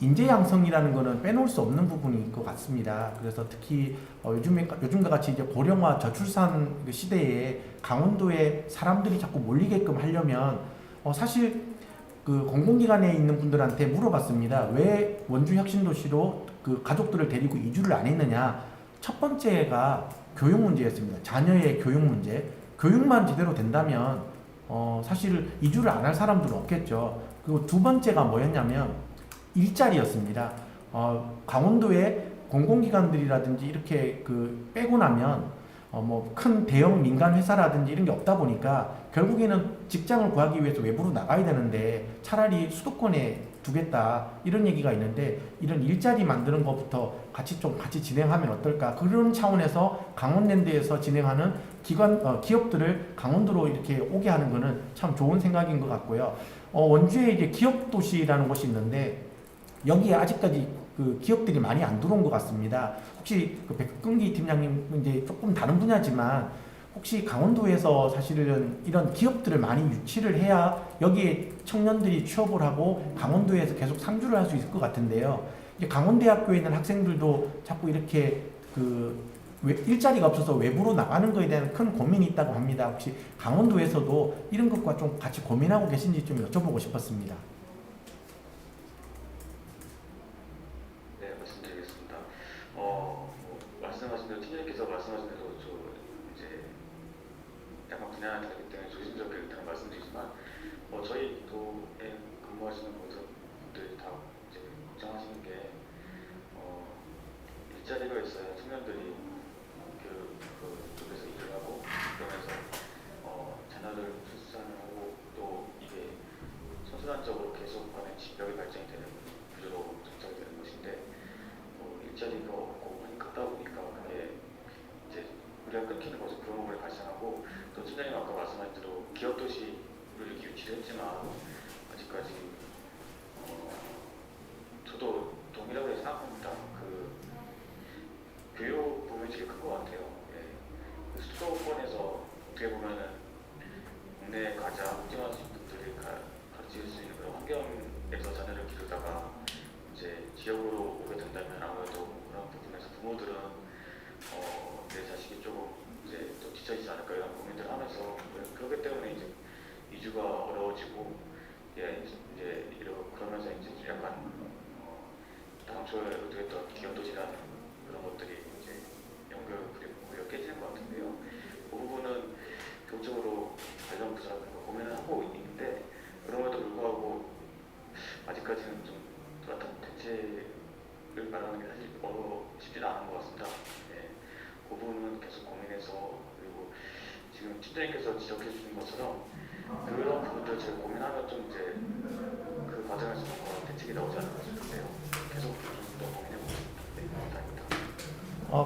인재 양성이라는 거는 빼놓을 수 없는 부분일 것 같습니다. 그래서 특히 요즘과 같이 이제 고령화 저출산 시대에 강원도에 사람들이 자꾸 몰리게끔 하려면 사실 그 공공기관에 있는 분들한테 물어봤습니다. 왜 원주 혁신도시로 그 가족들을 데리고 이주를 안 했느냐? 첫 번째가 교육 문제였습니다. 자녀의 교육 문제. 교육만 제대로 된다면 사실 이주를 안 할 사람들은 없겠죠. 그리고 두 번째가 뭐였냐면 일자리였습니다. 강원도에 공공기관들이라든지 이렇게 그 빼고 나면 뭐 큰 대형 민간 회사라든지 이런 게 없다 보니까 결국에는 직장을 구하기 위해서 외부로 나가야 되는데 차라리 수도권에 두겠다 이런 얘기가 있는데 이런 일자리 만드는 것부터 같이 진행하면 어떨까 그런 차원에서 강원랜드에서 진행하는 기업들을 강원도로 이렇게 오게 하는 거는 참 좋은 생각인 것 같고요. 원주에 이제 기업도시라는 곳이 있는데 여기에 아직까지 그 기업들이 많이 안 들어온 것 같습니다. 혹시 그 백근기 팀장님 이제 조금 다른 분야지만 혹시 강원도에서 사실은 이런 기업들을 많이 유치를 해야 여기에 청년들이 취업을 하고 강원도에서 계속 상주를 할 수 있을 것 같은데요. 이제 강원대학교에 있는 학생들도 자꾸 이렇게 그 일자리가 없어서 외부로 나가는 것에 대한 큰 고민이 있다고 합니다. 혹시 강원도에서도 이런 것과 좀 같이 고민하고 계신지 좀 여쭤보고 싶었습니다. 네, 말씀드리겠습니다. 말씀하신 대로 팀장님께서 말씀하신 대로 이제 약간 분야가 다르기 때문에 조심스럽게 일단 말씀드리지만 저희 도에 근무하시는 분들이 다 이제 걱정하시는 게 일자리가 있어야 청년들이 그쪽에서 일을 하고 그러면서 자녀들 출산을 하고 또 이게 선순환적으로 계속하는 직업이 발전이 되는 구조로 정착이 되는 것인데 일자리가 없고 하다 보니까 그게 이제 우리가 끊기는 거죠. 그런 부분이 발생하고 또 팀장님 아까 말씀하신 대로 그렇기 때문에 이제 이주가 어려워지고 이제 그러면서 이제 약간 당초에 의도했던 기업도시라는 그런 것들이 이제 연결 깨지는 것 같은데요. 그 부분은 교육적으로 관련 부서가 고민을 하고 있는데 그럼에도 불구하고 아직까지는 좀 어떤 대책을 말하는 게 사실 쉽지 않은 것 같습니다. 네. 그 부분은 계속 고민해서 그리고 지금 팀장님께서 지적해 주신 것처럼 그런 부분들 제가 고민하면 좀 이제 그 과정에서 뭔가 대책이 나오지 않을까 싶은데요. 계속 좀 더 고민해보고 있습니다. 네, 감사합니다.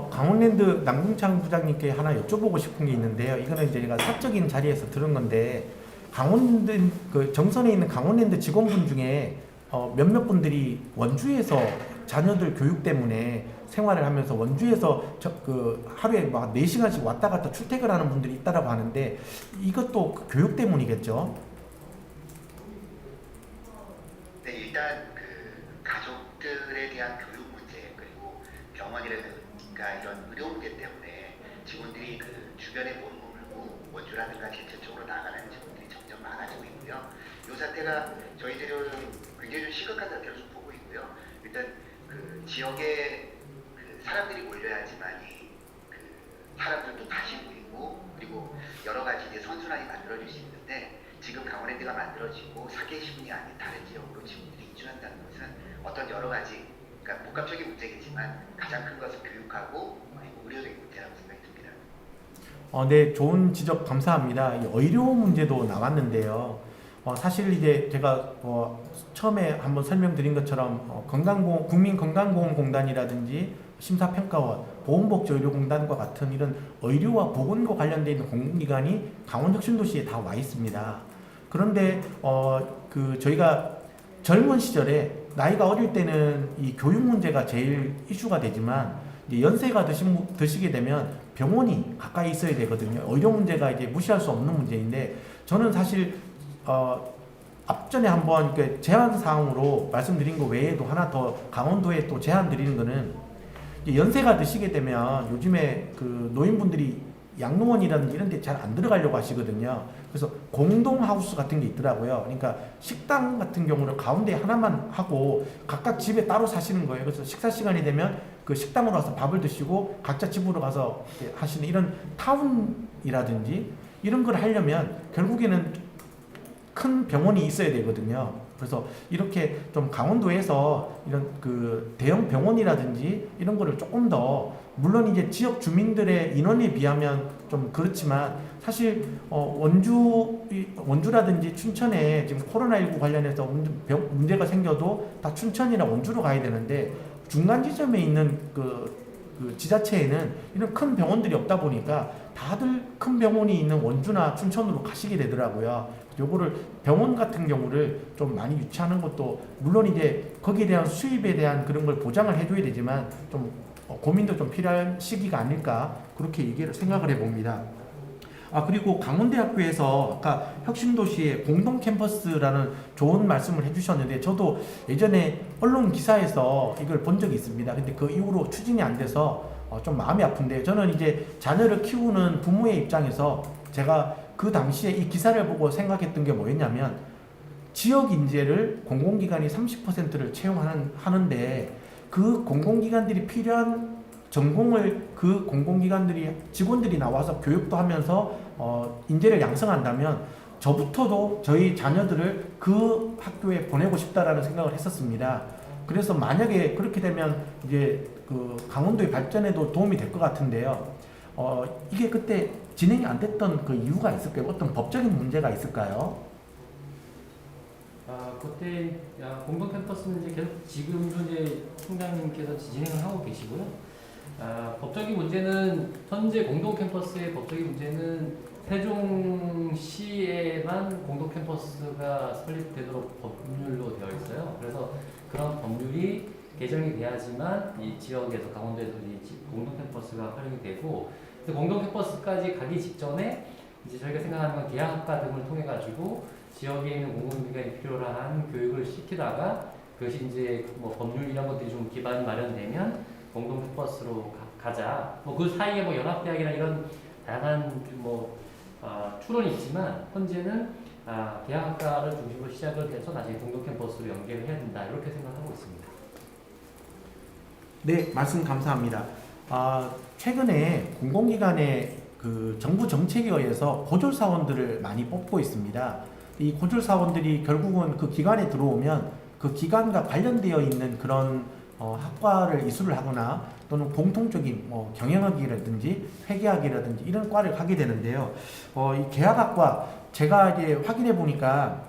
강원랜드 남궁창 부장님께 하나 여쭤보고 싶은 게 있는데요. 이거는 이제 제가 사적인 자리에서 들은 건데 강원랜드 그 정선에 있는 강원랜드 직원분 중에 몇몇 분들이 원주에서 자녀들 교육 때문에 생활을 하면서 원주에서 하루에 막 4시간씩 왔다 갔다 출퇴근하는 분들이 있다라고 하는데 이것도 그 교육 때문이겠죠? 네, 일단 그 가족들에 대한 교육 문제 그리고 병원이라든가 이런 의료 문제 때문에 직원들이 그 주변에 몸을 물고 원주라든가 제천 쪽으로 나가는 직원들이 점점 많아지고 있고요. 이 사태가 저희들은 굉장히 좀 심각한 사태로 좀 보고 있고요. 일단 그 지역에 그 사람들이 몰려야지만이 그 사람들도 다시 모이고 그리고 여러 가지 이제 선순환이 만들어질 수 있는데 지금 강원랜드가 만들어지고 4개 시군이 아닌 다른 지역으로 직원들이 이주한다는 것은 어떤 여러 가지 그러니까 복합적인 문제겠지만 가장 큰 것은 교육하고 그리고 의료적인 문제라고 생각이 듭니다. 네, 좋은 지적 감사합니다. 이 의료 문제도 나왔는데요. 사실 이제 제가 처음에 한번 설명드린 것처럼 국민건강보험공단이라든지 심사평가원, 보건복지의료공단과 같은 이런 의료와 보건과 관련되어 있는 공공기관이 강원혁신도시에 다 와 있습니다. 그런데 저희가 젊은 시절에 나이가 어릴 때는 이 교육 문제가 제일 이슈가 되지만 이제 연세가 드시게 되면 병원이 가까이 있어야 되거든요. 의료 문제가 이제 무시할 수 없는 문제인데 저는 사실 앞전에 한번 제한 사항으로 말씀드린 거 외에도 하나 더 강원도에 또 제안 드리는 거는 연세가 드시게 되면 요즘에 그 노인분들이 양로원이라든지 이런 데 잘 안 들어가려고 하시거든요. 그래서 공동하우스 같은 게 있더라고요. 그러니까 식당 같은 경우는 가운데 하나만 하고 각각 집에 따로 사시는 거예요. 그래서 식사 시간이 되면 그 식당으로 와서 밥을 드시고 각자 집으로 가서 하시는 이런 타운이라든지 이런 걸 하려면 결국에는 큰 병원이 있어야 되거든요. 그래서 이렇게 좀 강원도에서 이런 그 대형 병원이라든지 이런 거를 조금 더 물론 이제 지역 주민들의 인원에 비하면 좀 그렇지만 사실 원주라든지 춘천에 지금 코로나19 관련해서 문제가 생겨도 다 춘천이나 원주로 가야 되는데 중간 지점에 있는 그 지자체에는 이런 큰 병원들이 없다 보니까 다들 큰 병원이 있는 원주나 춘천으로 가시게 되더라고요. 요거를 병원 같은 경우를 좀 많이 유치하는 것도 물론 이제 거기에 대한 수입에 대한 그런 걸 보장을 해줘야 되지만 좀 고민도 좀 필요한 시기가 아닐까 그렇게 생각을 해봅니다. 그리고 강원대학교에서 아까 혁신도시의 공동 캠퍼스라는 좋은 말씀을 해주셨는데 저도 예전에 언론 기사에서 이걸 본 적이 있습니다. 근데 그 이후로 추진이 안 돼서 좀 마음이 아픈데 저는 이제 자녀를 키우는 부모의 입장에서 제가 그 당시에 이 기사를 보고 생각했던 게 뭐였냐면 지역 인재를 공공기관이 30%를 채용하는데 그 공공기관들이 필요한 전공을 그 공공기관들이 직원들이 나와서 교육도 하면서 인재를 양성한다면 저부터도 저희 자녀들을 그 학교에 보내고 싶다라는 생각을 했었습니다. 그래서 만약에 그렇게 되면 이제 그 강원도의 발전에도 도움이 될 것 같은데요. 이게 그때 진행이 안 됐던 그 이유가 있을까요? 어떤 법적인 문제가 있을까요? 그때 공동 캠퍼스는 이제 계속 지금도 이제 총장님께서 진행을 하고 계시고요. 법적인 문제는 현재 공동 캠퍼스의 법적인 문제는 세종시에만 공동 캠퍼스가 설립되도록 법률로 되어 있어요. 그래서 그런 법률이 개정이 돼야지만 이 지역에서 강원도에서 이 공동 캠퍼스가 활용이 되고 공동 캠퍼스까지 가기 직전에 이제 저희가 생각하는 건 계약학과 등을 통해 가지고 지역에 있는 공공기관이 필요로 한 교육을 시키다가 그것이 이제 뭐 법률 이런 것들이 좀 기반이 마련되면 공동 캠퍼스로 가자. 뭐 그 사이에 뭐 연합대학이나 이런 다양한 뭐 추론이 있지만 현재는 계약학과를 중심으로 시작을 해서 나중에 공동 캠퍼스로 연계를 해야 된다 이렇게 생각하고 있습니다. 네, 말씀 감사합니다. 최근에 공공기관의 그 정부 정책에 의해서 고졸 사원들을 많이 뽑고 있습니다. 이 고졸 사원들이 결국은 그 기관에 들어오면 그 기관과 관련되어 있는 그런 학과를 이수를 하거나 또는 공통적인 경영학이라든지 회계학이라든지 이런 과를 가게 되는데요. 이 계약학과 제가 이제 확인해 보니까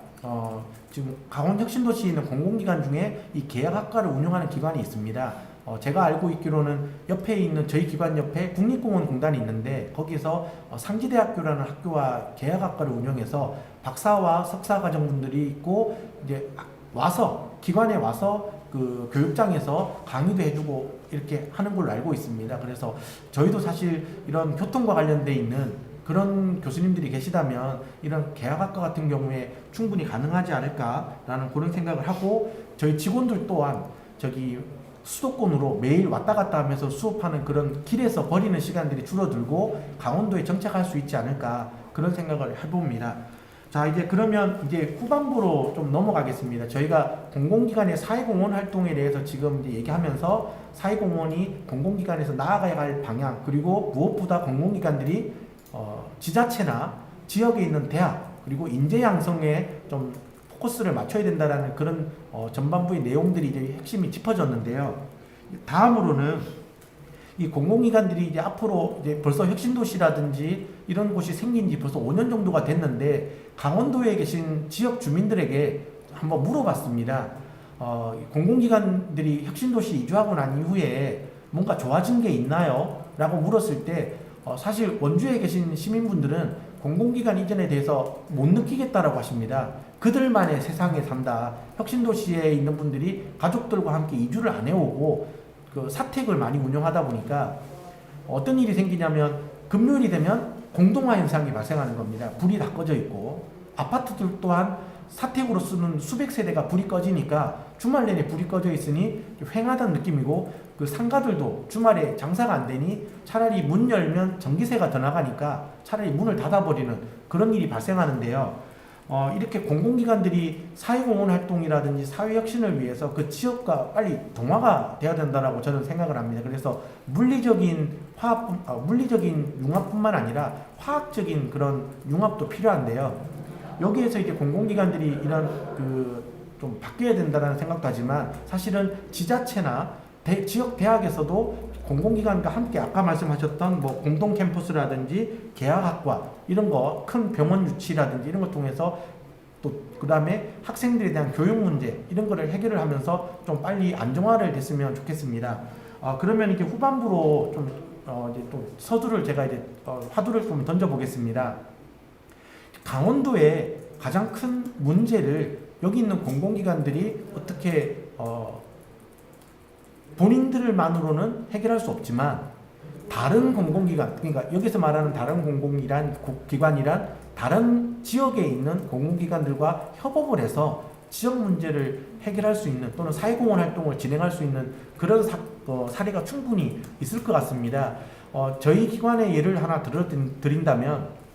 지금 강원혁신도시에 있는 공공기관 중에 이 계약학과를 운영하는 기관이 있습니다. 제가 알고 있기로는 옆에 있는 저희 기관 옆에 국립공원공단이 있는데 거기서 상지대학교라는 학교와 계약학과를 운영해서 박사와 석사 과정분들이 있고 이제 와서 기관에 와서 그 교육장에서 강의도 해주고 이렇게 하는 걸로 알고 있습니다. 그래서 저희도 사실 이런 교통과 관련돼 있는 그런 교수님들이 계시다면 이런 계약학과 같은 경우에 충분히 가능하지 않을까라는 그런 생각을 하고 저희 직원들 또한 저기 수도권으로 매일 왔다 갔다 하면서 수업하는 그런 길에서 버리는 시간들이 줄어들고 강원도에 정착할 수 있지 않을까 그런 생각을 해봅니다. 자, 이제 그러면 이제 후반부로 좀 넘어가겠습니다. 저희가 공공기관의 사회공헌 활동에 대해서 지금 이제 얘기하면서 사회공헌이 공공기관에서 나아가야 할 방향 그리고 무엇보다 공공기관들이 지자체나 지역에 있는 대학 그리고 인재 양성에 좀 포커스를 맞춰야 된다라는 그런 전반부의 내용들이 이제 핵심이 짚어졌는데요. 다음으로는 이 공공기관들이 이제 앞으로 이제 벌써 혁신도시라든지 이런 곳이 생긴 지 벌써 5년 정도가 됐는데 강원도에 계신 지역 주민들에게 한번 물어봤습니다. 공공기관들이 혁신도시 이주하고 난 이후에 뭔가 좋아진 게 있나요? 라고 물었을 때 사실 원주에 계신 시민분들은 공공기관 이전에 대해서 못 느끼겠다라고 하십니다. 그들만의 세상에 산다. 혁신도시에 있는 분들이 가족들과 함께 이주를 안 해오고 그 사택을 많이 운영하다 보니까 어떤 일이 생기냐면 금요일이 되면 공동화 현상이 발생하는 겁니다. 불이 다 꺼져 있고 아파트들 또한 사택으로 쓰는 수백 세대가 불이 꺼지니까 주말 내내 불이 꺼져 있으니 휑하다는 느낌이고 그 상가들도 주말에 장사가 안 되니 차라리 문 열면 전기세가 더 나가니까 차라리 문을 닫아버리는 그런 일이 발생하는데요. 이렇게 공공기관들이 사회공헌 활동이라든지 사회혁신을 위해서 그 지역과 빨리 동화가 되어야 된다고 저는 생각을 합니다. 그래서 물리적인 융합뿐만 아니라 화학적인 그런 융합도 필요한데요. 여기에서 이제 공공기관들이 이런 좀 바뀌어야 된다는 생각도 하지만 사실은 지자체나 지역 대학에서도 공공기관과 함께 아까 말씀하셨던 뭐 공동 캠퍼스라든지 계약학과 이런 거 큰 병원 유치라든지 이런 걸 통해서 또 그다음에 학생들에 대한 교육 문제 이런 거를 해결을 하면서 좀 빨리 안정화를 됐으면 좋겠습니다. 그러면 이제 후반부로 좀 이제 또 서두를 제가 이제 화두를 좀 던져 보겠습니다. 강원도의 가장 큰 문제를 여기 있는 공공기관들이 어떻게 본인들만으로는 해결할 수 없지만 다른 공공기관, 그러니까 여기서 말하는 다른 공공기관이란 다른 지역에 있는 공공기관들과 협업을 해서 지역 문제를 해결할 수 있는 또는 사회공헌 활동을 진행할 수 있는 그런 사례가 충분히 있을 것 같습니다. 저희 기관의 예를 하나 드린다면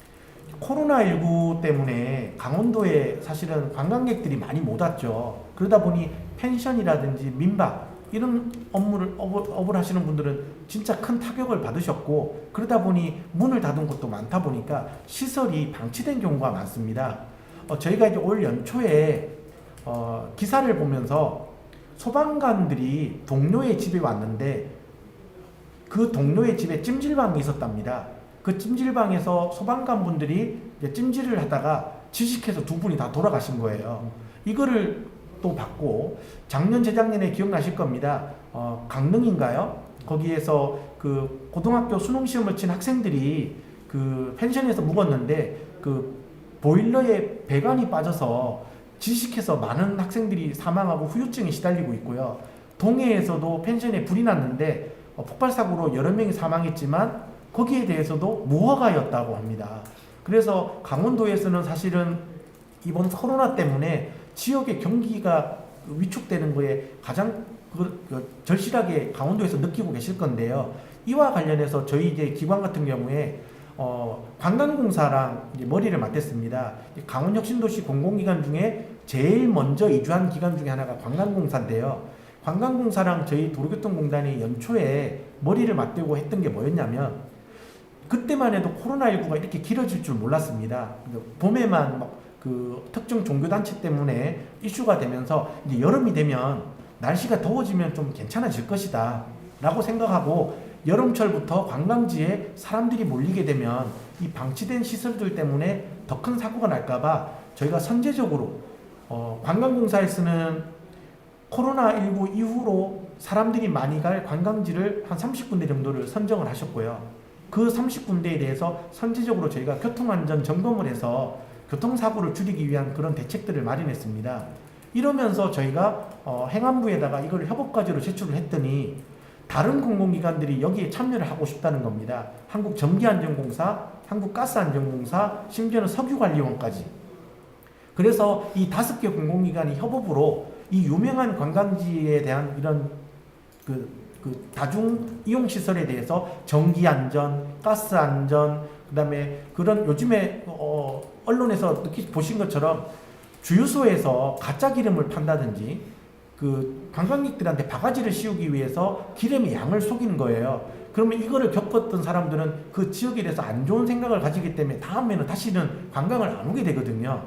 코로나19 때문에 강원도에 사실은 관광객들이 많이 못 왔죠. 그러다 보니 펜션이라든지 민박 이런 업을 하시는 분들은 진짜 큰 타격을 받으셨고 그러다 보니 문을 닫은 곳도 많다 보니까 시설이 방치된 경우가 많습니다. 저희가 이제 올 연초에 기사를 보면서 소방관들이 동료의 집에 왔는데 그 동료의 집에 찜질방이 있었답니다. 그 찜질방에서 소방관 분들이 찜질을 하다가 질식해서 두 분이 다 돌아가신 거예요. 이거를 또 받고 작년 재작년에 기억나실 겁니다. 강릉인가요? 거기에서 그 고등학교 수능 시험을 친 학생들이 그 펜션에서 묵었는데 그 보일러에 배관이 빠져서 질식해서 많은 학생들이 사망하고 후유증에 시달리고 있고요. 동해에서도 펜션에 불이 났는데 폭발 사고로 여러 명이 사망했지만 거기에 대해서도 무허가였다고 합니다. 그래서 강원도에서는 사실은 이번 코로나 때문에 지역의 경기가 위축되는 거에 가장 절실하게 강원도에서 느끼고 계실 건데요. 이와 관련해서 저희 이제 기관 같은 경우에 관광공사랑 이제 머리를 맞댔습니다. 강원혁신도시 공공기관 중에 제일 먼저 이주한 기관 중에 하나가 관광공사인데요. 관광공사랑 저희 도로교통공단이 연초에 머리를 맞대고 했던 게 뭐였냐면, 그때만 해도 코로나19가 이렇게 길어질 줄 몰랐습니다. 봄에만 막 그 특정 종교단체 때문에 이슈가 되면서 이제 여름이 되면 날씨가 더워지면 좀 괜찮아질 것이다 라고 생각하고, 여름철부터 관광지에 사람들이 몰리게 되면 이 방치된 시설들 때문에 더 큰 사고가 날까봐 저희가 선제적으로 관광공사에서는 코로나19 이후로 사람들이 많이 갈 관광지를 한 30군데 정도를 선정을 하셨고요. 그 30군데에 대해서 선제적으로 저희가 교통안전 점검을 해서 교통사고를 줄이기 위한 그런 대책들을 마련했습니다. 이러면서 저희가 행안부에다가 이걸 협업과제로 제출을 했더니 다른 공공기관들이 여기에 참여를 하고 싶다는 겁니다. 한국전기안전공사, 한국가스안전공사, 심지어는 석유관리원까지. 그래서 이 5개 공공기관이 협업으로 이 유명한 관광지에 대한 이런 그 다중 이용 시설에 대해서 전기안전, 가스안전, 그다음에 그런 요즘에 언론에서 보신 것처럼 주유소에서 가짜 기름을 판다든지 그 관광객들한테 바가지를 씌우기 위해서 기름의 양을 속이는 거예요. 그러면 이거를 겪었던 사람들은 그 지역에 대해서 안 좋은 생각을 가지기 때문에 다음에는 다시는 관광을 안 오게 되거든요.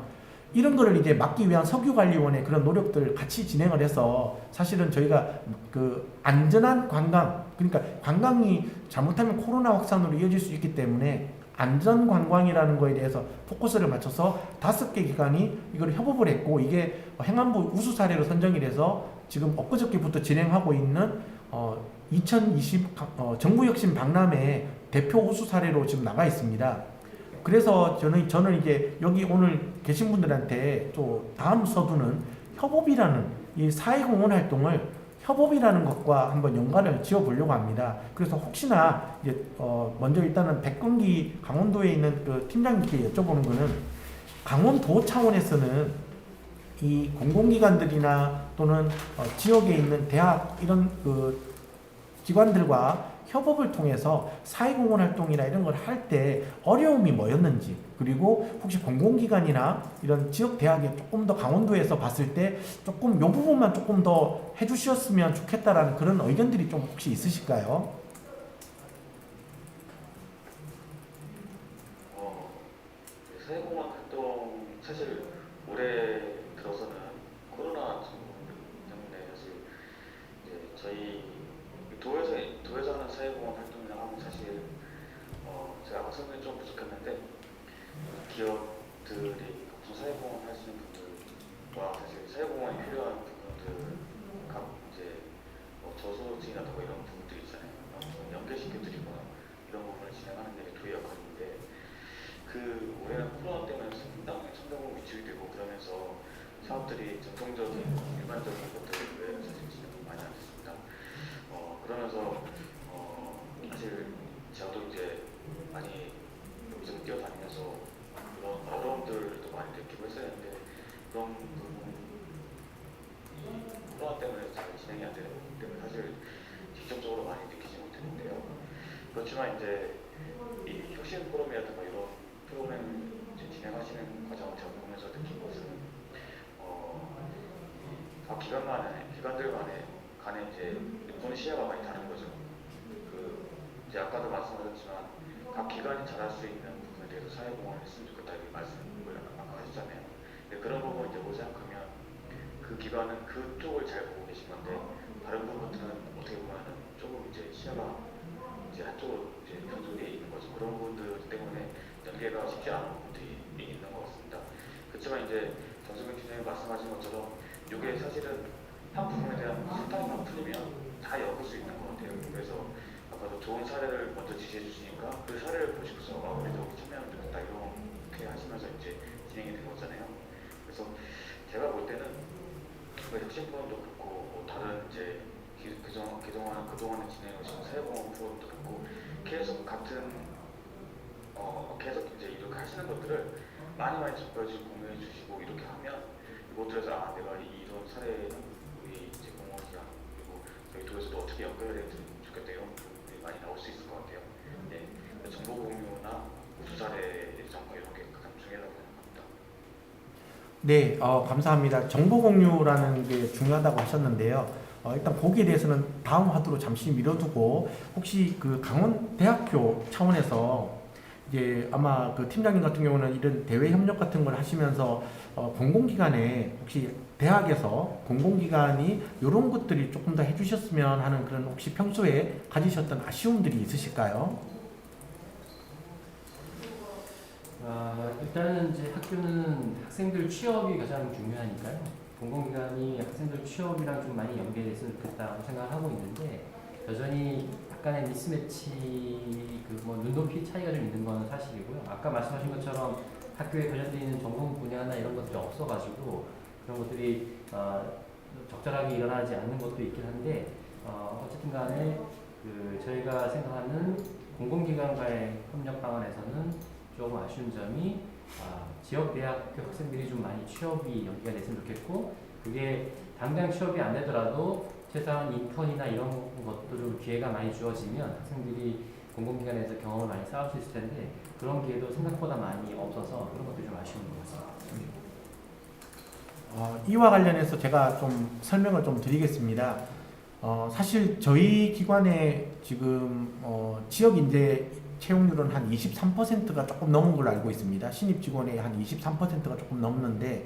이런 거를 이제 막기 위한 석유관리원의 그런 노력들을 같이 진행을 해서 사실은 저희가 그 안전한 관광, 그러니까 관광이 잘못하면 코로나 확산으로 이어질 수 있기 때문에 안전관광이라는 거에 대해서 포커스를 맞춰서 5개 기관이 이걸 협업을 했고, 이게 행안부 우수 사례로 선정이 돼서 지금 엊그저께부터 진행하고 있는 2020 정부혁신 박람회 대표 우수 사례로 지금 나가 있습니다. 그래서 저는 이제 여기 오늘 계신 분들한테 또 다음 서두는 협업이라는 이 사회공헌 활동을 협업이라는 것과 한번 연관을 지어보려고 합니다. 그래서 혹시나 이제 먼저 일단은 백건기 강원도에 있는 그 팀장님께 여쭤보는 거는, 강원도 차원에서는 이 공공기관들이나 또는 지역에 있는 대학 이런 그 기관들과 협업을 통해서 사회공헌 활동이나 이런 걸 할 때 어려움이 뭐였는지, 그리고 혹시 공공기관이나 이런 지역 대학에 조금 더 강원도에서 봤을 때 조금 요 부분만 조금 더 해주셨으면 좋겠다라는 그런 의견들이 좀 혹시 있으실까요? 사회공헌 활동 사실 올해 들어서는 코로나 때문에 사실 이제 저희 도에서 하는 사회공헌 활동이랑 하면 사실 제가 아까 설명이 좀 부족했는데, 기업들이 무슨 사회공헌 하시는 분들과 사실 사회공헌이 필요한 부분들, 각 이제 저소득이나 더 이런 부분들 있잖아요. 연계시켜드리거나 이런 부분을 진행하는 게 도의 역할인데, 그 올해는 코로나 때문에 상당히 청담으로 위축이 되고 그러면서 사업들이 전통적인 일반적인 것들 외에 사실 진행이 많이 안 됐습니다. 그러면서 사실 저도 이제 많이 여기저기 뛰어다니면서 그런 어려움들도 많이 느끼고 했었는데, 그런 부분 코로나 때문에 잘 진행이 안 되는 부분 때문에 사실 직접적으로 많이 느끼지 못했는데요. 그렇지만 이제 이 혁신 포럼이라든가 이런 프로그램 이제 진행하시는 과정을 제가 보면서 느낀 것은 각 기관들 간에 이제 보는 시야가 많이 다른 거죠. 그 이제 아까도 말씀하셨지만 각 기관이 잘할 수 있는 부분에 대해서 사회공헌을 했으면 좋겠다 이렇게 말씀을 아까 하셨잖아요. 근데 그런 부분 이제 보지 않으면 그 기관은 그쪽을 잘 보고 계신 건데, 다른 부분들은 어떻게 보면은 조금 이제 시야가 이제 한쪽으로 이제 편중되어 있는 거죠. 그런 부분들 때문에 연계가 쉽지 않은 부분들이 있는 것 같습니다. 그렇지만 이제 정승민 팀장님 말씀하신 것처럼 이게 사실은 한 부분에 대한 실탄만 풀리면 다 엮을 수 있는 것 같아요. 그래서 아까도 좋은 사례를 먼저 지시해 주시니까 그 사례를 보시고서 우리도 여기 참여하면 좋겠다 이렇게 하시면서 이제 진행이 된 거잖아요. 그래서 제가 볼 때는 혁신 프로그램도 그렇고 다른 이제 그동안에 진행해 오신 사회공헌 프로그램도 그렇고 계속 계속 이제 이렇게 하시는 것들을 많이 접해주시고 공유해 주시고 이렇게 하면 이곳들에서 내가 이런 사례는 우리 이제 공무원이랑 그리고 저희 도에서도 어떻게 연결해야 될지 좋겠다 이런 부분들이 많이 나올 수 있을 것 같아요. 네, 정보 공유나 중이라고 생각합니다. 네, 감사합니다. 정보 공유라는 게 중요하다고 하셨는데요. 일단 거기에 대해서는 다음 화두로 잠시 미뤄두고 혹시 그 강원대학교 차원에서 이제 아마 그 팀장님 같은 경우는 이런 대외 협력 같은 걸 하시면서 공공기관에 혹시 대학에서 공공기관이 이런 것들이 조금 더 해주셨으면 하는 그런 혹시 평소에 가지셨던 아쉬움들이 있으실까요? 일단은 이제 학교는 학생들 취업이 가장 중요하니까요. 공공기관이 학생들 취업이랑 좀 많이 연계됐으면 좋겠다고 생각을 하고 있는데 여전히 약간의 미스매치 뭐 눈높이 차이가 좀 있는 건 사실이고요. 아까 말씀하신 것처럼 학교에 관련되어 있는 전공 분야나 이런 것들이 없어가지고 그런 것들이 적절하게 일어나지 않는 것도 있긴 한데 어쨌든 간에 저희가 생각하는 공공기관과의 협력 방안에서는 조금 아쉬운 점이 지역 대학교 학생들이 좀 많이 취업이 연기가 됐으면 좋겠고 그게 당장 취업이 안 되더라도 최소한 인턴이나 이런 것도 좀 기회가 많이 주어지면 학생들이 공공기관에서 경험을 많이 쌓을 수 있을 텐데 그런 기회도 생각보다 많이 없어서 그런 것도 좀 아쉬운 것 같습니다. 이와 관련해서 제가 좀 설명을 좀 드리겠습니다. 사실 저희 기관에 지금 지역 인재 채용률은 한 23%가 조금 넘은 걸로 알고 있습니다. 신입 직원의 한 23%가 조금 넘는데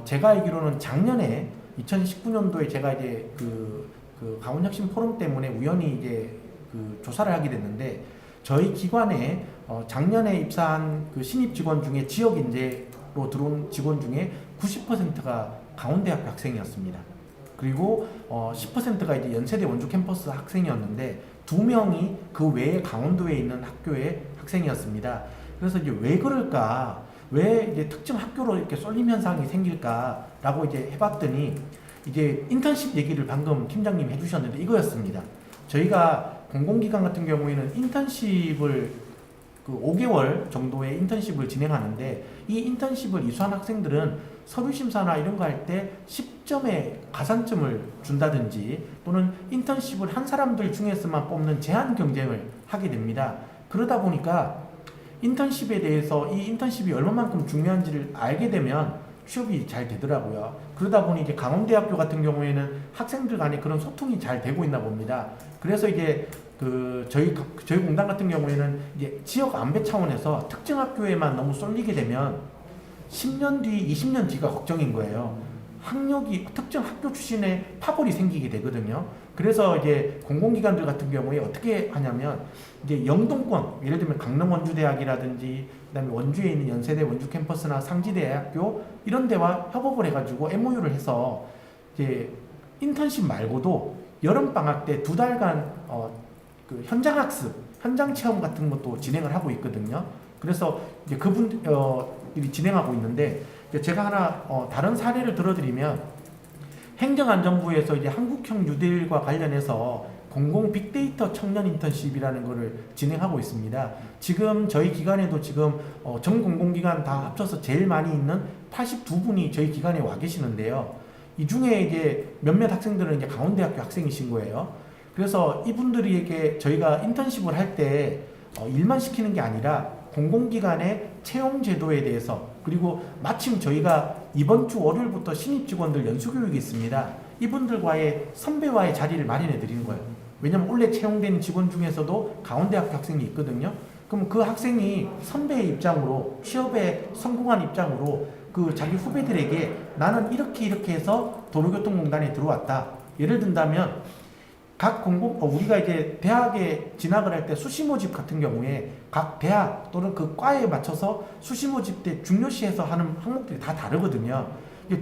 제가 알기로는 작년에 2019년도에 제가 이제 그 강원혁신 포럼 때문에 우연히 이제 그 조사를 하게 됐는데 저희 기관에 작년에 입사한 그 신입 직원 중에 지역 인재로 들어온 직원 중에 90%가 강원대학교 학생이었습니다. 그리고 10%가 이제 연세대 원주 캠퍼스 학생이었는데 2명이 그 외에 강원도에 있는 학교의 학생이었습니다. 그래서 이제 왜 그럴까? 왜 이제 특정 학교로 이렇게 쏠림 현상이 생길까라고 이제 해봤더니 이제 인턴십 얘기를 방금 팀장님이 해주셨는데 이거였습니다. 저희가 공공기관 같은 경우에는 인턴십을 그 5개월 정도의 인턴십을 진행하는데 이 인턴십을 이수한 학생들은 서류심사나 이런 거 할 때 10점의 가산점을 준다든지 또는 인턴십을 한 사람들 중에서만 뽑는 제한 경쟁을 하게 됩니다. 그러다 보니까 인턴십에 대해서 이 인턴십이 얼마만큼 중요한지를 알게 되면 취업이 잘 되더라고요. 그러다 보니 이제 강원대학교 같은 경우에는 학생들 간에 그런 소통이 잘 되고 있나 봅니다. 그래서 이제 저희 공단 같은 경우에는 이제 지역 안배 차원에서 특정 학교에만 너무 쏠리게 되면 10년 뒤, 20년 뒤가 걱정인 거예요. 학력이 특정 학교 출신의 파벌이 생기게 되거든요. 그래서 이제 공공기관들 같은 경우에 어떻게 하냐면 이제 영동권, 예를 들면 강릉 원주대학이라든지 그다음에 원주에 있는 연세대 원주 캠퍼스나 상지대학교 이런 데와 협업을 해가지고 MOU를 해서 이제 인턴십 말고도 여름 방학 때 2달간 그 현장 학습, 현장 체험 같은 것도 진행을 하고 있거든요. 그래서 이제 그분들이 진행하고 있는데 제가 하나 다른 사례를 들어드리면 행정안전부에서 이제 한국형 뉴딜과 관련해서 공공 빅데이터 청년 인턴십이라는 것을 진행하고 있습니다. 지금 저희 기관에도 지금 전 공공기관 다 합쳐서 제일 많이 있는 82분이 저희 기관에 와 계시는데요. 이 중에 이제 몇몇 학생들은 이제 강원대학교 학생이신 거예요. 그래서 이분들에게 저희가 인턴십을 할 때 일만 시키는 게 아니라 공공기관의 채용 제도에 대해서 그리고 마침 저희가 이번 주 월요일부터 신입 직원들 연수교육이 있습니다. 이분들과의 선배와의 자리를 마련해 드리는 거예요. 왜냐면 원래 채용된 직원 중에서도 강원대학교 학생이 있거든요. 그럼 그 학생이 선배의 입장으로 취업에 성공한 입장으로 그 자기 후배들에게 나는 이렇게 해서 도로교통공단에 들어왔다. 예를 든다면 우리가 이제 대학에 진학을 할 때 수시 모집 같은 경우에 각 대학 또는 그 과에 맞춰서 수시 모집 때 중요시해서 하는 항목들이 다 다르거든요.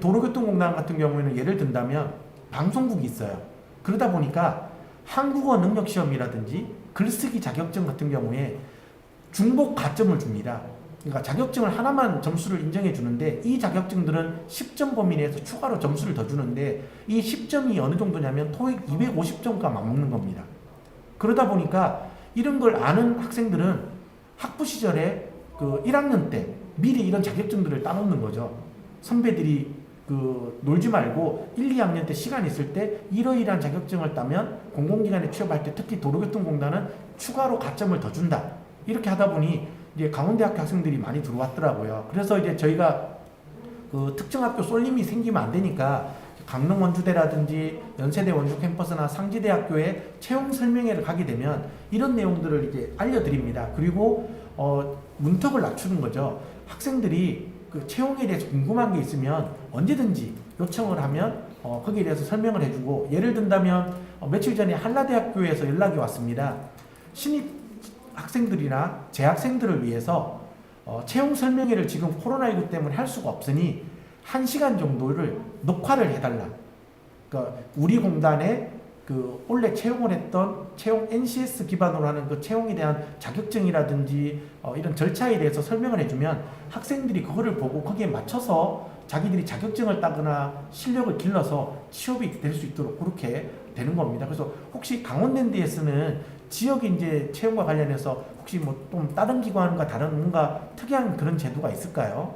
도로교통공단 같은 경우에는 예를 든다면 방송국이 있어요. 그러다 보니까 한국어 능력 시험이라든지 글쓰기 자격증 같은 경우에 중복 가점을 줍니다. 그러니까 자격증을 하나만 점수를 인정해 주는데 이 자격증들은 10점 범위 내에서 추가로 점수를 더 주는데 이 10점이 어느 정도냐면 토익 250점과 맞먹는 겁니다. 그러다 보니까 이런 걸 아는 학생들은 학부 시절에 그 1학년 때 미리 이런 자격증들을 따놓는 거죠. 선배들이 놀지 말고 1, 2학년 때 시간 있을 때 이러이러한 자격증을 따면 공공기관에 취업할 때 특히 도로교통공단은 추가로 가점을 더 준다. 이렇게 하다 보니 이제 강원대학교 학생들이 많이 들어왔더라고요. 그래서 이제 저희가 그 특정 학교 쏠림이 생기면 안 되니까 강릉 원주대라든지 연세대 원주 캠퍼스나 상지대학교에 채용 설명회를 가게 되면 이런 내용들을 이제 알려드립니다. 그리고 문턱을 낮추는 거죠. 학생들이 그 채용에 대해서 궁금한 게 있으면 언제든지 요청을 하면 거기에 대해서 설명을 해주고, 예를 든다면 며칠 전에 한라대학교에서 연락이 왔습니다. 신입 학생들이나 재학생들을 위해서 채용 설명회를 지금 코로나19 때문에 할 수가 없으니 1시간 정도를 녹화를 해달라. 그러니까 우리 공단에 그 원래 채용을 했던 채용 NCS 기반으로 하는 그 채용에 대한 자격증이라든지 이런 절차에 대해서 설명을 해주면 학생들이 그거를 보고 거기에 맞춰서 자기들이 자격증을 따거나 실력을 길러서 취업이 될 수 있도록 그렇게 되는 겁니다. 그래서 혹시 강원랜드에서는 지역 인재 채용과 관련해서 혹시 뭐 좀 다른 기관과 다른 뭔가 특이한 그런 제도가 있을까요?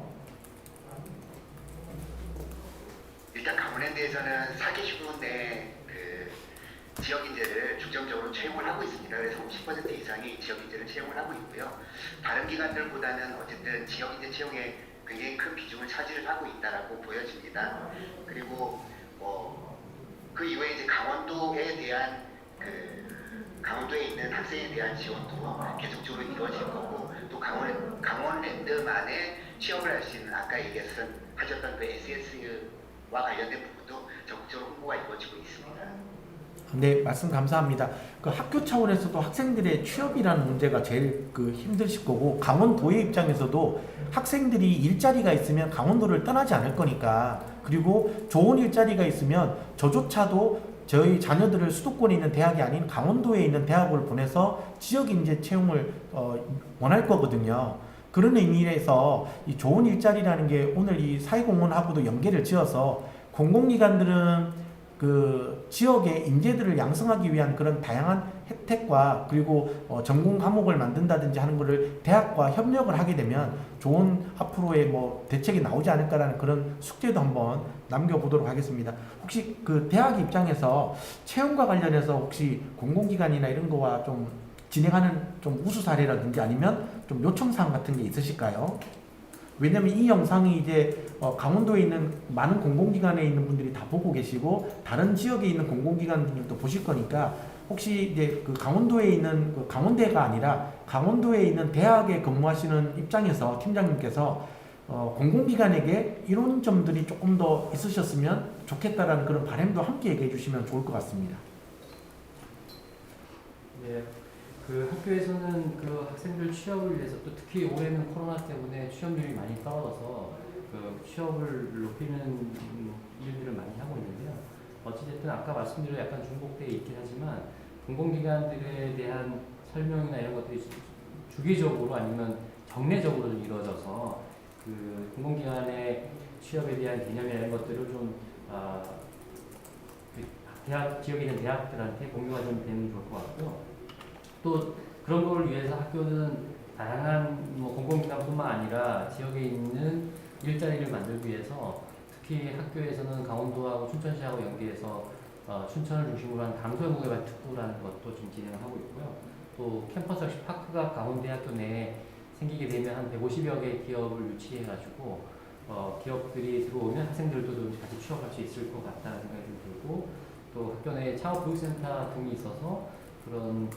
일단 강원랜드에서는 4개 시군 내 그 지역 인재를 중점적으로 채용을 하고 있습니다. 그래서 50% 이상이 지역 인재를 채용을 하고 있고요. 다른 기관들보다는 어쨌든 지역 인재 채용에 굉장히 큰 비중을 차지하고 있다라고 보여집니다. 그리고 그 이후에 이제 강원도에 대한 강원도에 있는 학생에 대한 지원도 계속적으로 이루어질 거고, 또 강원랜드만의 취업을 할 수 있는 아까 하셨던 그 SS와 관련된 부분도 적극적으로 홍보가 이루어지고 있습니다. 네, 말씀 감사합니다. 그 학교 차원에서도 학생들의 취업이라는 문제가 제일 힘드실 거고, 강원도의 입장에서도 학생들이 일자리가 있으면 강원도를 떠나지 않을 거니까, 그리고 좋은 일자리가 있으면 저조차도 저희 자녀들을 수도권에 있는 대학이 아닌 강원도에 있는 대학을 보내서 지역 인재 채용을 원할 거거든요. 그런 의미에서 이 좋은 일자리라는 게 오늘 이 사회공헌하고도 연계를 지어서 공공기관들은 그 지역의 인재들을 양성하기 위한 그런 다양한 혜택과 그리고 전공 과목을 만든다든지 하는 거를 대학과 협력을 하게 되면 좋은 앞으로의 뭐 대책이 나오지 않을까라는 그런 숙제도 한번 남겨보도록 하겠습니다. 혹시 그 대학 입장에서 채용과 관련해서 혹시 공공기관이나 이런 거와 좀 진행하는 좀 우수 사례라든지 아니면 좀 요청사항 같은 게 있으실까요? 왜냐면 이 영상이 이제 강원도에 있는 많은 공공기관에 있는 분들이 다 보고 계시고 다른 지역에 있는 공공기관들도 보실 거니까, 혹시 이제 그 강원도에 있는 그 강원대가 아니라 강원도에 있는 대학에 근무하시는 입장에서 팀장님께서 공공기관에게 이런 점들이 조금 더 있으셨으면 좋겠다라는 그런 바람도 함께 얘기해 주시면 좋을 것 같습니다. 네. 그 학교에서는 그 학생들 취업을 위해서, 또 특히 올해는 코로나 때문에 취업률이 많이 떨어져서 그 취업을 높이는 일들을 많이 하고 있는데요. 어찌됐든 아까 말씀드린 약간 중복되어 있긴 하지만 공공기관들에 대한 설명이나 이런 것들이 주기적으로 아니면 정례적으로 좀 이루어져서 그 공공기관의 취업에 대한 개념이나 이런 것들을 좀 대학 지역에 있는 대학들한테 공유가 좀 되면 좋을 것 같고요. 또 그런 걸 위해서 학교는 다양한 뭐 공공기관뿐만 아니라 지역에 있는 일자리를 만들기 위해서 특히 학교에서는 강원도하고 춘천시하고 연계해서 춘천을 중심으로 한 강소형개발 특구라는 것도 좀 진행하고 있고요. 또 캠퍼스 역시 파크가 강원대학교 내에 생기게 되면 한 150여 개 기업을 유치해가지고 기업들이 들어오면 학생들도 좀 같이 취업할 수 있을 것 같다는 생각이 좀 들고, 또 학교 내에 창업교육센터 등이 있어서 그런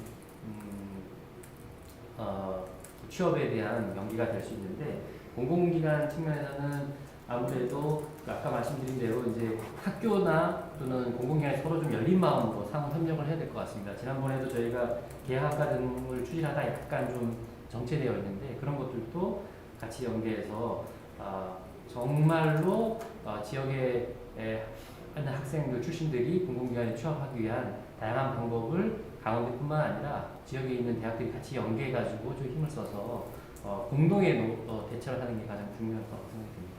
취업에 대한 연기가 될 수 있는데, 공공기관 측면에서는 아무래도 아까 말씀드린 대로 이제 학교나 또는 공공기관이 서로 좀 열린 마음으로 상호 협력을 해야 될 것 같습니다. 지난번에도 저희가 계약학과 등을 추진하다 약간 좀 정체되어 있는데, 그런 것들도 같이 연계해서 정말로 지역에 있는 학생들 출신들이 공공기관에 취업하기 위한 다양한 방법을 강원도뿐만 아니라 지역에 있는 대학들이 같이 연계해가지고 좀 힘을 써서 공동의 대처를 하는 게 가장 중요할 거라고 생각됩니다.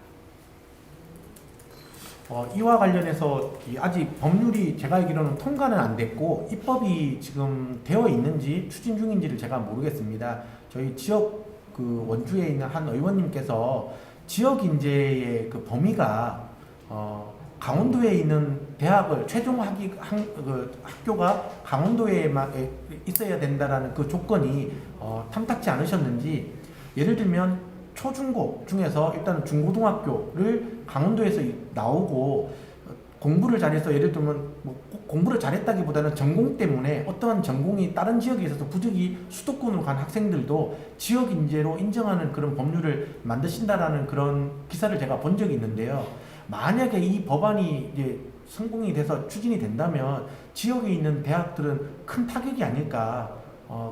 이와 관련해서 아직 법률이 제가 알기로는 통과는 안 됐고 입법이 지금 되어 있는지 추진 중인지를 제가 모르겠습니다. 저희 지역 그 원주에 있는 한 의원님께서 지역 인재의 그 범위가 강원도에 있는 대학을 최종 학교가 강원도에만 있어야 된다라는 그 조건이 탐탁지 않으셨는지 예를 들면 초중고 중에서 일단 중고등학교를 강원도에서 나오고 공부를 잘해서 예를 들면 꼭 공부를 잘했다기보다는 전공 때문에 어떠한 전공이 다른 지역에 있어서 부득이 수도권으로 간 학생들도 지역 인재로 인정하는 그런 법률을 만드신다라는 그런 기사를 제가 본 적이 있는데요. 만약에 이 법안이 이제 성공이 돼서 추진이 된다면 지역에 있는 대학들은 큰 타격이 아닐까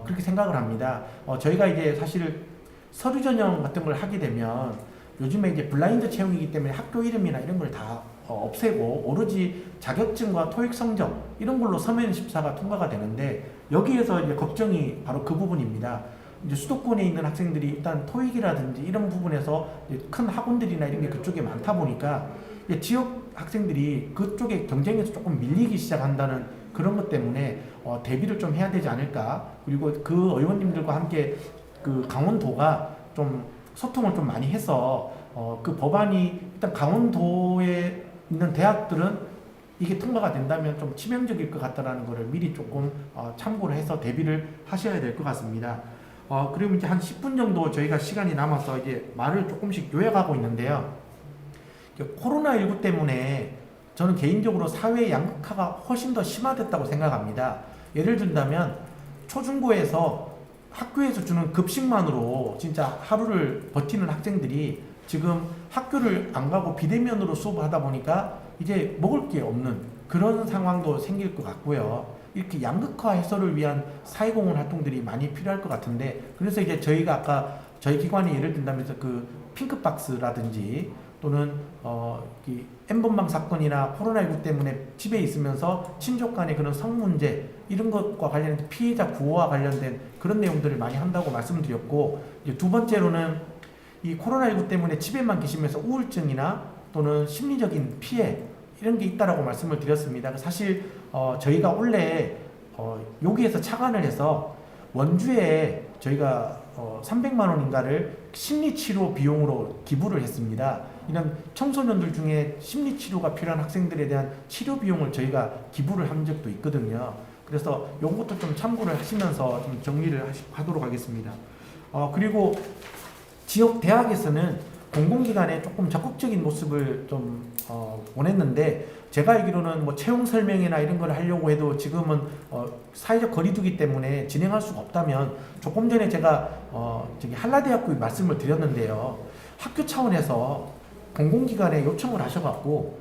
그렇게 생각을 합니다. 저희가 이제 사실 서류 전형 같은 걸 하게 되면 요즘에 이제 블라인드 채용이기 때문에 학교 이름이나 이런 걸 다 없애고 오로지 자격증과 토익 성적 이런 걸로 서면 심사가 통과가 되는데 여기에서 이제 걱정이 바로 그 부분입니다. 이제 수도권에 있는 학생들이 일단 토익이라든지 이런 부분에서 큰 학원들이나 이런 게 그쪽에 많다 보니까 지역 학생들이 그쪽에 경쟁에서 조금 밀리기 시작한다는 그런 것 때문에 대비를 좀 해야 되지 않을까. 그리고 그 의원님들과 함께 그 강원도가 좀 소통을 좀 많이 해서 그 법안이 일단 강원도에 있는 대학들은 이게 통과가 된다면 좀 치명적일 것 같다라는 거를 미리 조금 참고를 해서 대비를 하셔야 될 것 같습니다. 그리고 이제 한 10분 정도 저희가 시간이 남아서 이제 말을 조금씩 요약하고 있는데요. 코로나19 때문에 저는 개인적으로 사회 양극화가 훨씬 더 심화됐다고 생각합니다. 예를 든다면 초중고에서 학교에서 주는 급식만으로 진짜 하루를 버티는 학생들이 지금 학교를 안 가고 비대면으로 수업을 하다 보니까 이제 먹을 게 없는 그런 상황도 생길 것 같고요. 이렇게 양극화 해소를 위한 사회공헌 활동들이 많이 필요할 것 같은데 그래서 이제 저희가 아까 저희 기관이 예를 든다면 그 핑크박스라든지 또는 이 N번방 사건이나 코로나19 때문에 집에 있으면서 친족 간의 그런 성문제 이런 것과 관련된 피해자 구호와 관련된 그런 내용들을 많이 한다고 말씀드렸고 이제 두 번째로는 이 코로나19 때문에 집에만 계시면서 우울증이나 또는 심리적인 피해 이런 게 있다라고 말씀을 드렸습니다. 사실 저희가 원래 여기에서 착안을 해서 원주에 저희가 300만 원인가를 심리치료 비용으로 기부를 했습니다. 이런 청소년들 중에 심리치료가 필요한 학생들에 대한 치료 비용을 저희가 기부를 한 적도 있거든요. 그래서 이것도 좀 참고를 하시면서 좀 정리를 하도록 하겠습니다. 그리고 지역 대학에서는 공공기관에 조금 적극적인 모습을 좀 원했는데 제가 알기로는 뭐 채용 설명이나 이런 걸 하려고 해도 지금은 사회적 거리두기 때문에 진행할 수가 없다면 조금 전에 제가 저기 한라대학교에 말씀을 드렸는데요. 학교 차원에서 공공기관에 요청을 하셔갖고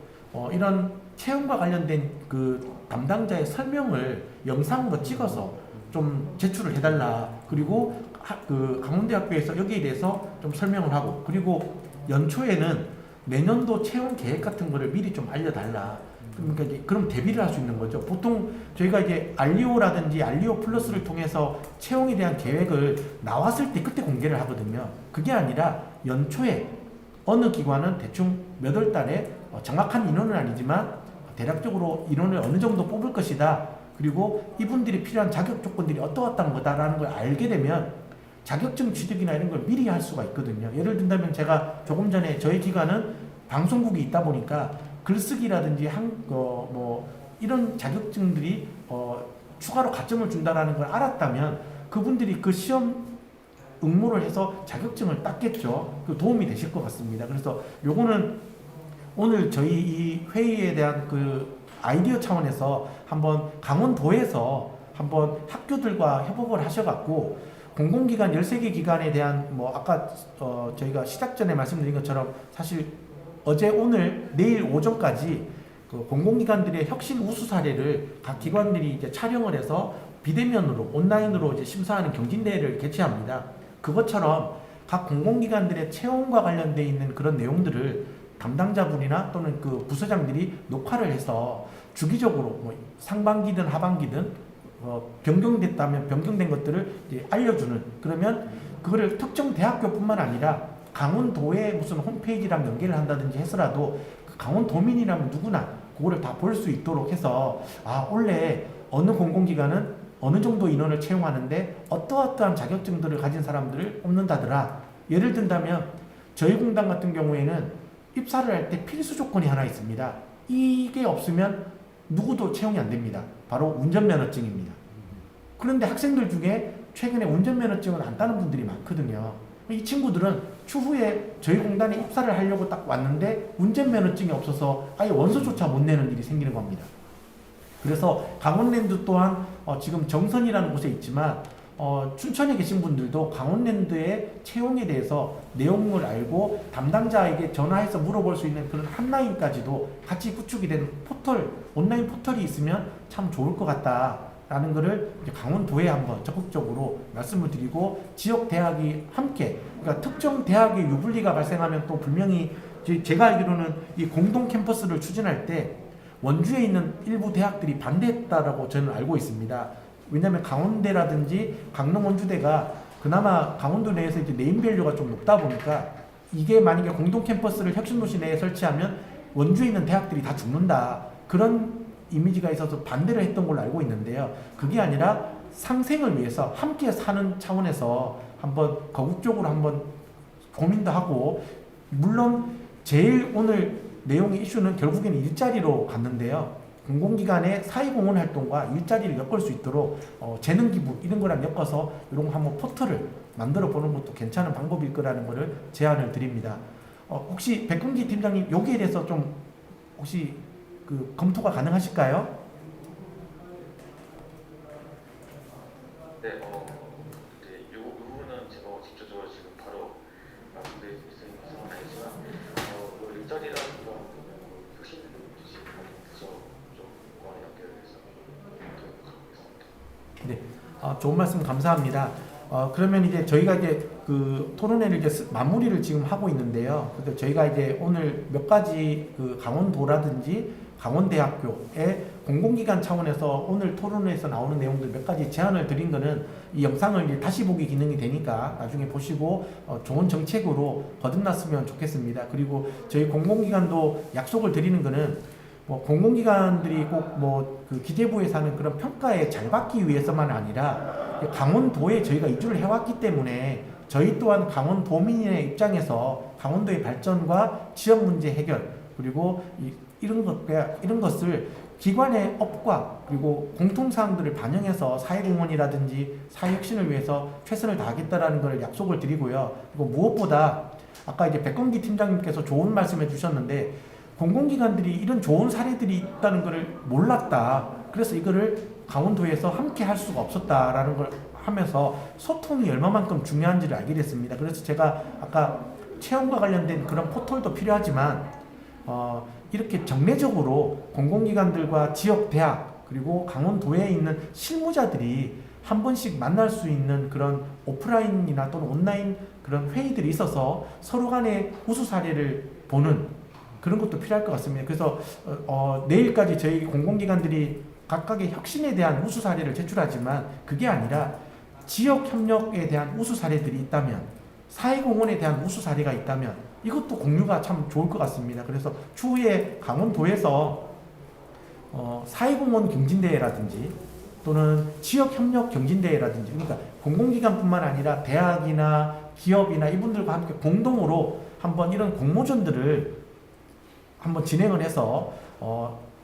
이런 채용과 관련된 그 담당자의 설명을 영상으로 찍어서 좀 제출을 해달라. 그리고 그 강원대학교에서 여기에 대해서 좀 설명을 하고 그리고 연초에는 내년도 채용 계획 같은 거를 미리 좀 알려달라. 그러니까 이제 그럼 대비를 할 수 있는 거죠. 보통 저희가 이제 알리오라든지 알리오 플러스를 통해서 채용에 대한 계획을 나왔을 때 그때 공개를 하거든요. 그게 아니라 연초에 어느 기관은 대충 몇 월 달에 정확한 인원은 아니지만 대략적으로 인원을 어느 정도 뽑을 것이다. 그리고 이분들이 필요한 자격 조건들이 어떠한 거다라는 걸 알게 되면 자격증 취득이나 이런 걸 미리 할 수가 있거든요. 예를 든다면 제가 조금 전에 저희 기관은 방송국이 있다 보니까 글쓰기라든지 뭐 이런 자격증들이 추가로 가점을 준다라는 걸 알았다면 그분들이 그 시험 응모를 해서 자격증을 땄겠죠. 그 도움이 되실 것 같습니다. 그래서 요거는 오늘 저희 이 회의에 대한 그 아이디어 차원에서 한번 강원도에서 한번 학교들과 협업을 하셔갖고 공공기관 13개 기관에 대한 뭐 아까 저희가 시작 전에 말씀드린 것처럼 사실 어제 오늘 내일 오전까지 그 공공기관들의 혁신 우수 사례를 각 기관들이 이제 촬영을 해서 비대면으로 온라인으로 이제 심사하는 경진대회를 개최합니다. 그것처럼 각 공공기관들의 채용과 관련돼 있는 그런 내용들을 담당자분이나 또는 그 부서장들이 녹화를 해서 주기적으로 뭐 상반기든 하반기든 변경됐다면 변경된 것들을 이제 알려주는 그러면 그거를 특정 대학교뿐만 아니라 강원도의 무슨 홈페이지랑 연계를 한다든지 해서라도 그 강원도민이라면 누구나 그거를 다 볼 수 있도록 해서 원래 어느 공공기관은 어느 정도 인원을 채용하는데 어떠한 자격증들을 가진 사람들을 뽑는다더라. 예를 든다면 저희 공단 같은 경우에는 입사를 할 때 필수 조건이 하나 있습니다. 이게 없으면 누구도 채용이 안 됩니다. 바로 운전면허증입니다. 그런데 학생들 중에 최근에 운전면허증을 안 따는 분들이 많거든요. 이 친구들은 추후에 저희 공단에 입사를 하려고 딱 왔는데 운전면허증이 없어서 아예 원서조차 못 내는 일이 생기는 겁니다. 그래서 강원랜드 또한 지금 정선이라는 곳에 있지만 춘천에 계신 분들도 강원랜드의 채용에 대해서 내용을 알고 담당자에게 전화해서 물어볼 수 있는 그런 핫라인까지도 같이 구축이 된 포털, 온라인 포털이 있으면 참 좋을 것 같다라는 것을 이제 강원도에 한번 적극적으로 말씀을 드리고 지역 대학이 함께, 그러니까 특정 대학의 유불리가 발생하면 또 분명히 제가 알기로는 이 공동 캠퍼스를 추진할 때 원주에 있는 일부 대학들이 반대했다라고 저는 알고 있습니다. 왜냐하면 강원대라든지 강릉 원주대가 그나마 강원도 내에서 이제 네임밸류가 좀 높다 보니까 이게 만약에 공동 캠퍼스를 혁신도시 내에 설치하면 원주에 있는 대학들이 다 죽는다, 그런 이미지가 있어서 반대를 했던 걸로 알고 있는데요. 그게 아니라 상생을 위해서 함께 사는 차원에서 한번 거국적으로 한번 고민도 하고, 물론 제일 오늘 내용의 이슈는 결국에는 일자리로 갔는데요. 공공기관의 사회공헌 활동과 일자리를 엮을 수 있도록 재능기부 이런 거랑 엮어서 이런 거 한번 포털을 만들어 보는 것도 괜찮은 방법일 거라는 거를 제안을 드립니다. 혹시 백금기 팀장님 여기에 대해서 좀 혹시 그 검토가 가능하실까요? 네, 이제 이 부분은 제가 직접적으로 지금 바로 말씀드릴 수 있는 상황은 아니지만 뭐 일자리라든가 혁신 부서 쪽과 연결해서 하겠습니다. 네, 좋은 말씀 감사합니다. 그러면 이제 저희가 이제 그 토론회를 이제 마무리를 지금 하고 있는데요. 그래서 저희가 이제 오늘 몇 가지 그 강원도라든지 강원대학교의 공공기관 차원에서 오늘 토론회에서 나오는 내용들 몇 가지 제안을 드린 거는 이 영상을 이제 다시 보기 기능이 되니까 나중에 보시고 좋은 정책으로 거듭났으면 좋겠습니다. 그리고 저희 공공기관도 약속을 드리는 거는 뭐 공공기관들이 꼭 뭐 그 기재부에서 하는 그런 평가에 잘 받기 위해서만 아니라 강원도에 저희가 이주를 해왔기 때문에 저희 또한 강원도민의 입장에서 강원도의 발전과 지역 문제 해결, 그리고 이런 것을 기관의 업과 그리고 공통사항들을 반영해서 사회공헌이라든지 사회혁신을 위해서 최선을 다하겠다라는 걸 약속을 드리고요. 그리고 무엇보다 아까 이제 백건기 팀장님께서 좋은 말씀해 주셨는데 공공기관들이 이런 좋은 사례들이 있다는 것을 몰랐다. 그래서 이거를 강원도에서 함께 할 수가 없었다라는 걸 하면서 소통이 얼마만큼 중요한지를 알게 됐습니다. 그래서 제가 아까 채용과 관련된 그런 포털도 필요하지만 이렇게 정례적으로 공공기관들과 지역 대학 그리고 강원도에 있는 실무자들이 한 번씩 만날 수 있는 그런 오프라인이나 또는 온라인 그런 회의들이 있어서 서로 간의 우수 사례를 보는 그런 것도 필요할 것 같습니다. 그래서 내일까지 저희 공공기관들이 각각의 혁신에 대한 우수 사례를 제출하지만 그게 아니라 지역 협력에 대한 우수 사례들이 있다면, 사회공헌에 대한 우수 사례가 있다면 이것도 공유가 참 좋을 것 같습니다. 그래서 추후에 강원도에서 사회공헌 경진대회라든지 또는 지역협력 경진대회라든지, 그러니까 공공기관뿐만 아니라 대학이나 기업이나 이분들과 함께 공동으로 한번 이런 공모전들을 한번 진행을 해서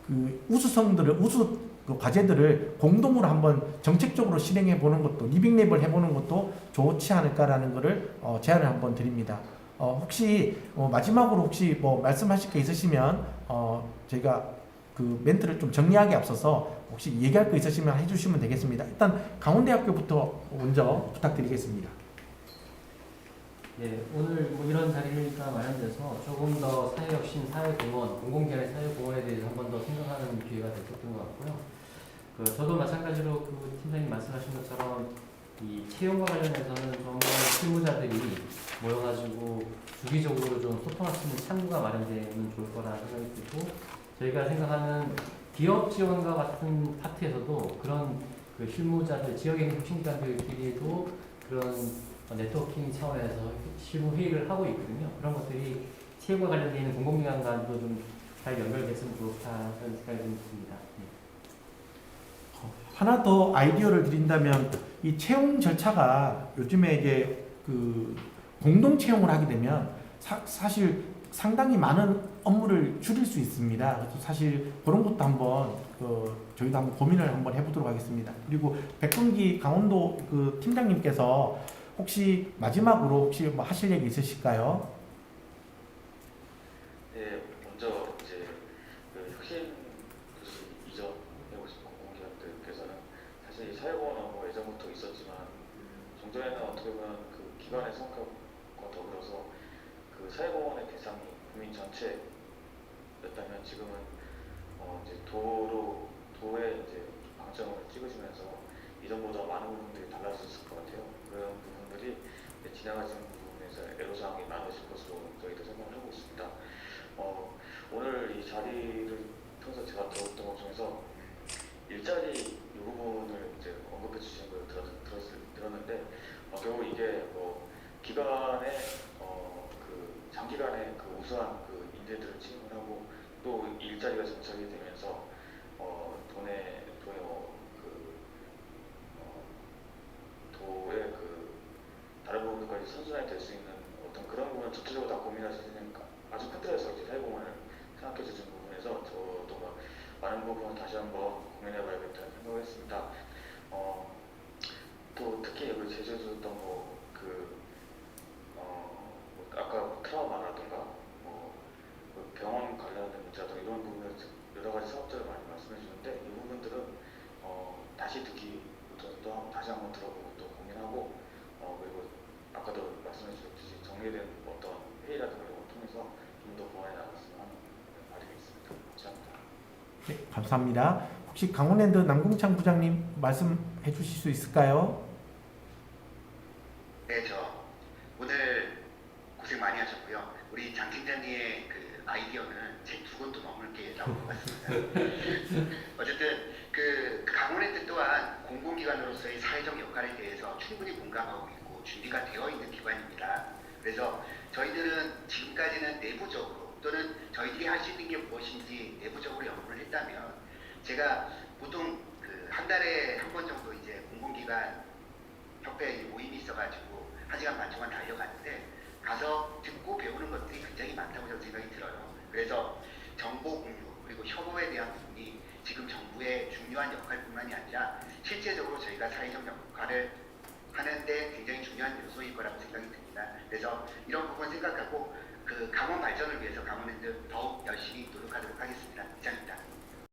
그 우수 그 과제들을 공동으로 한번 정책적으로 실행해 보는 것도, 리빙랩을 해보는 것도 좋지 않을까라는 것을 제안을 한번 드립니다. 혹시 마지막으로 혹시 뭐 말씀하실 게 있으시면 저희가 그 멘트를 좀 정리하기 앞서서 혹시 얘기할 거 있으시면 해주시면 되겠습니다. 일단 강원대학교부터 먼저 부탁드리겠습니다. 네, 오늘 뭐 이런 자리니까 마련돼서 조금 더 사회혁신, 사회공헌, 공공기관의 사회공헌에 대해서 한 번 더 생각하는 기회가 됐었던 것 같고요. 저도 마찬가지로 그 팀장님 말씀하신 것처럼 이 채용과 관련해서는 정말 실무자들이 모여가지고 주기적으로 좀 소통할 수 있는 창구가 마련되면 좋을 거라 생각이 들고, 저희가 생각하는 기업 지원과 같은 파트에서도 그런 그 실무자들, 지역에 있는 혁신기관들끼리도 그런 네트워킹 차원에서 실무 회의를 하고 있거든요. 그런 것들이 채용과 관련되어 있는 공공기관과도 좀 잘 연결됐으면 좋다는 생각이 좀 듭니다. 하나 더 아이디어를 드린다면 이 채용 절차가 요즘에 이제 그 공동 채용을 하게 되면 사실 상당히 많은 업무를 줄일 수 있습니다. 그래서 사실 그런 것도 한번 저희도 한번 고민을 한번 해보도록 하겠습니다. 그리고 백건기 강원도 그 팀장님께서 혹시 마지막으로 혹시 뭐 하실 얘기 있으실까요? 네, 먼저 이제 그 혁신 도시 이전하고 싶은 공공기관들께서는 사실 이 사회공헌은 뭐 예전부터 있었지만 종전에는 어떻게 보면 그 기관의 성격과 더불어서 그 사회공헌의 대상이 국민 전체였다면 지금은 이제 도에 이제 방점을 찍으시면서 이전보다 많은 부분들이 달라졌을 것 같아요. 그런 부분들이 이제 지나가시는 부분에서 애로사항이 많으실 것으로 저희도 생각을 하고 있습니다. 오늘 이 자리를 통해서 제가 들었던 것 중에서 일자리 이 부분을 이제 언급해 주시는 걸 들었는데 결국 이게 기간에 그 장기간의 그 우수한 그 인재들을 채용을 하고 또 일자리가 정착이 되면서 도의 그 다른 부분까지 선순환이 될 수 있는 어떤 그런 부분을 전체적으로 다 고민하시는 아주 큰 틀에서 이제 사회공헌을 생각해 주신 부분에서 저도 많은 부분을 다시 한번 고민해 봐야겠다는 생각을 했습니다. 또 특히 여기 제시해주셨던 아까 트라우마라든가 그 병원 관련된 문제라든가 이런 부분을 여러 가지 사업자를 많이 말씀해 주는데 이 부분들은 다시 듣기부터 또 다시 한번 들어보고 또 고민하고 그리고 아까도 말씀해 주셨듯이 정리된 어떤 회의라든가 이런 걸 통해서 좀 더 보완해 나갔으면 하는 바람이 있습니다. 감사합니다. 네, 감사합니다. 혹시 강원랜드 남궁창 부장님 말씀해 주실 수 있을까요? 네, 저 오늘 고생 많이 하셨고요. 우리 장 팀장님의 그 아이디어는 제 두 곳도 넘을게 나올 것 같습니다. 어쨌든 그 강원랜드 또한 공공기관으로서의 사회적 역할에 대해서 충분히 공감하고 있고 준비가 되어 있는 기관입니다. 그래서 저희들은 지금까지는 내부적으로 또는 저희들이 할 수 있는 게 무엇인지 내부적으로 연구를 했다면 제가 보통 그 한 달에 한 번 정도 이제 공공기관 협회 모임이 있어가지고 1시간 반 동안 달려갔는데 가서 듣고 배우는 것들이 굉장히 많다고 저는 생각이 들어요. 그래서 정보 공유 그리고 협업에 대한 부분이 지금 정부의 중요한 역할뿐만이 아니라 실제적으로 저희가 사회적 역할을 하는데 굉장히 중요한 요소일 거라고 생각이 듭니다. 그래서 이런 부분 생각하고 그 강원 발전을 위해서 강원랜드 더욱 열심히 노력하도록 하겠습니다. 이상입니다.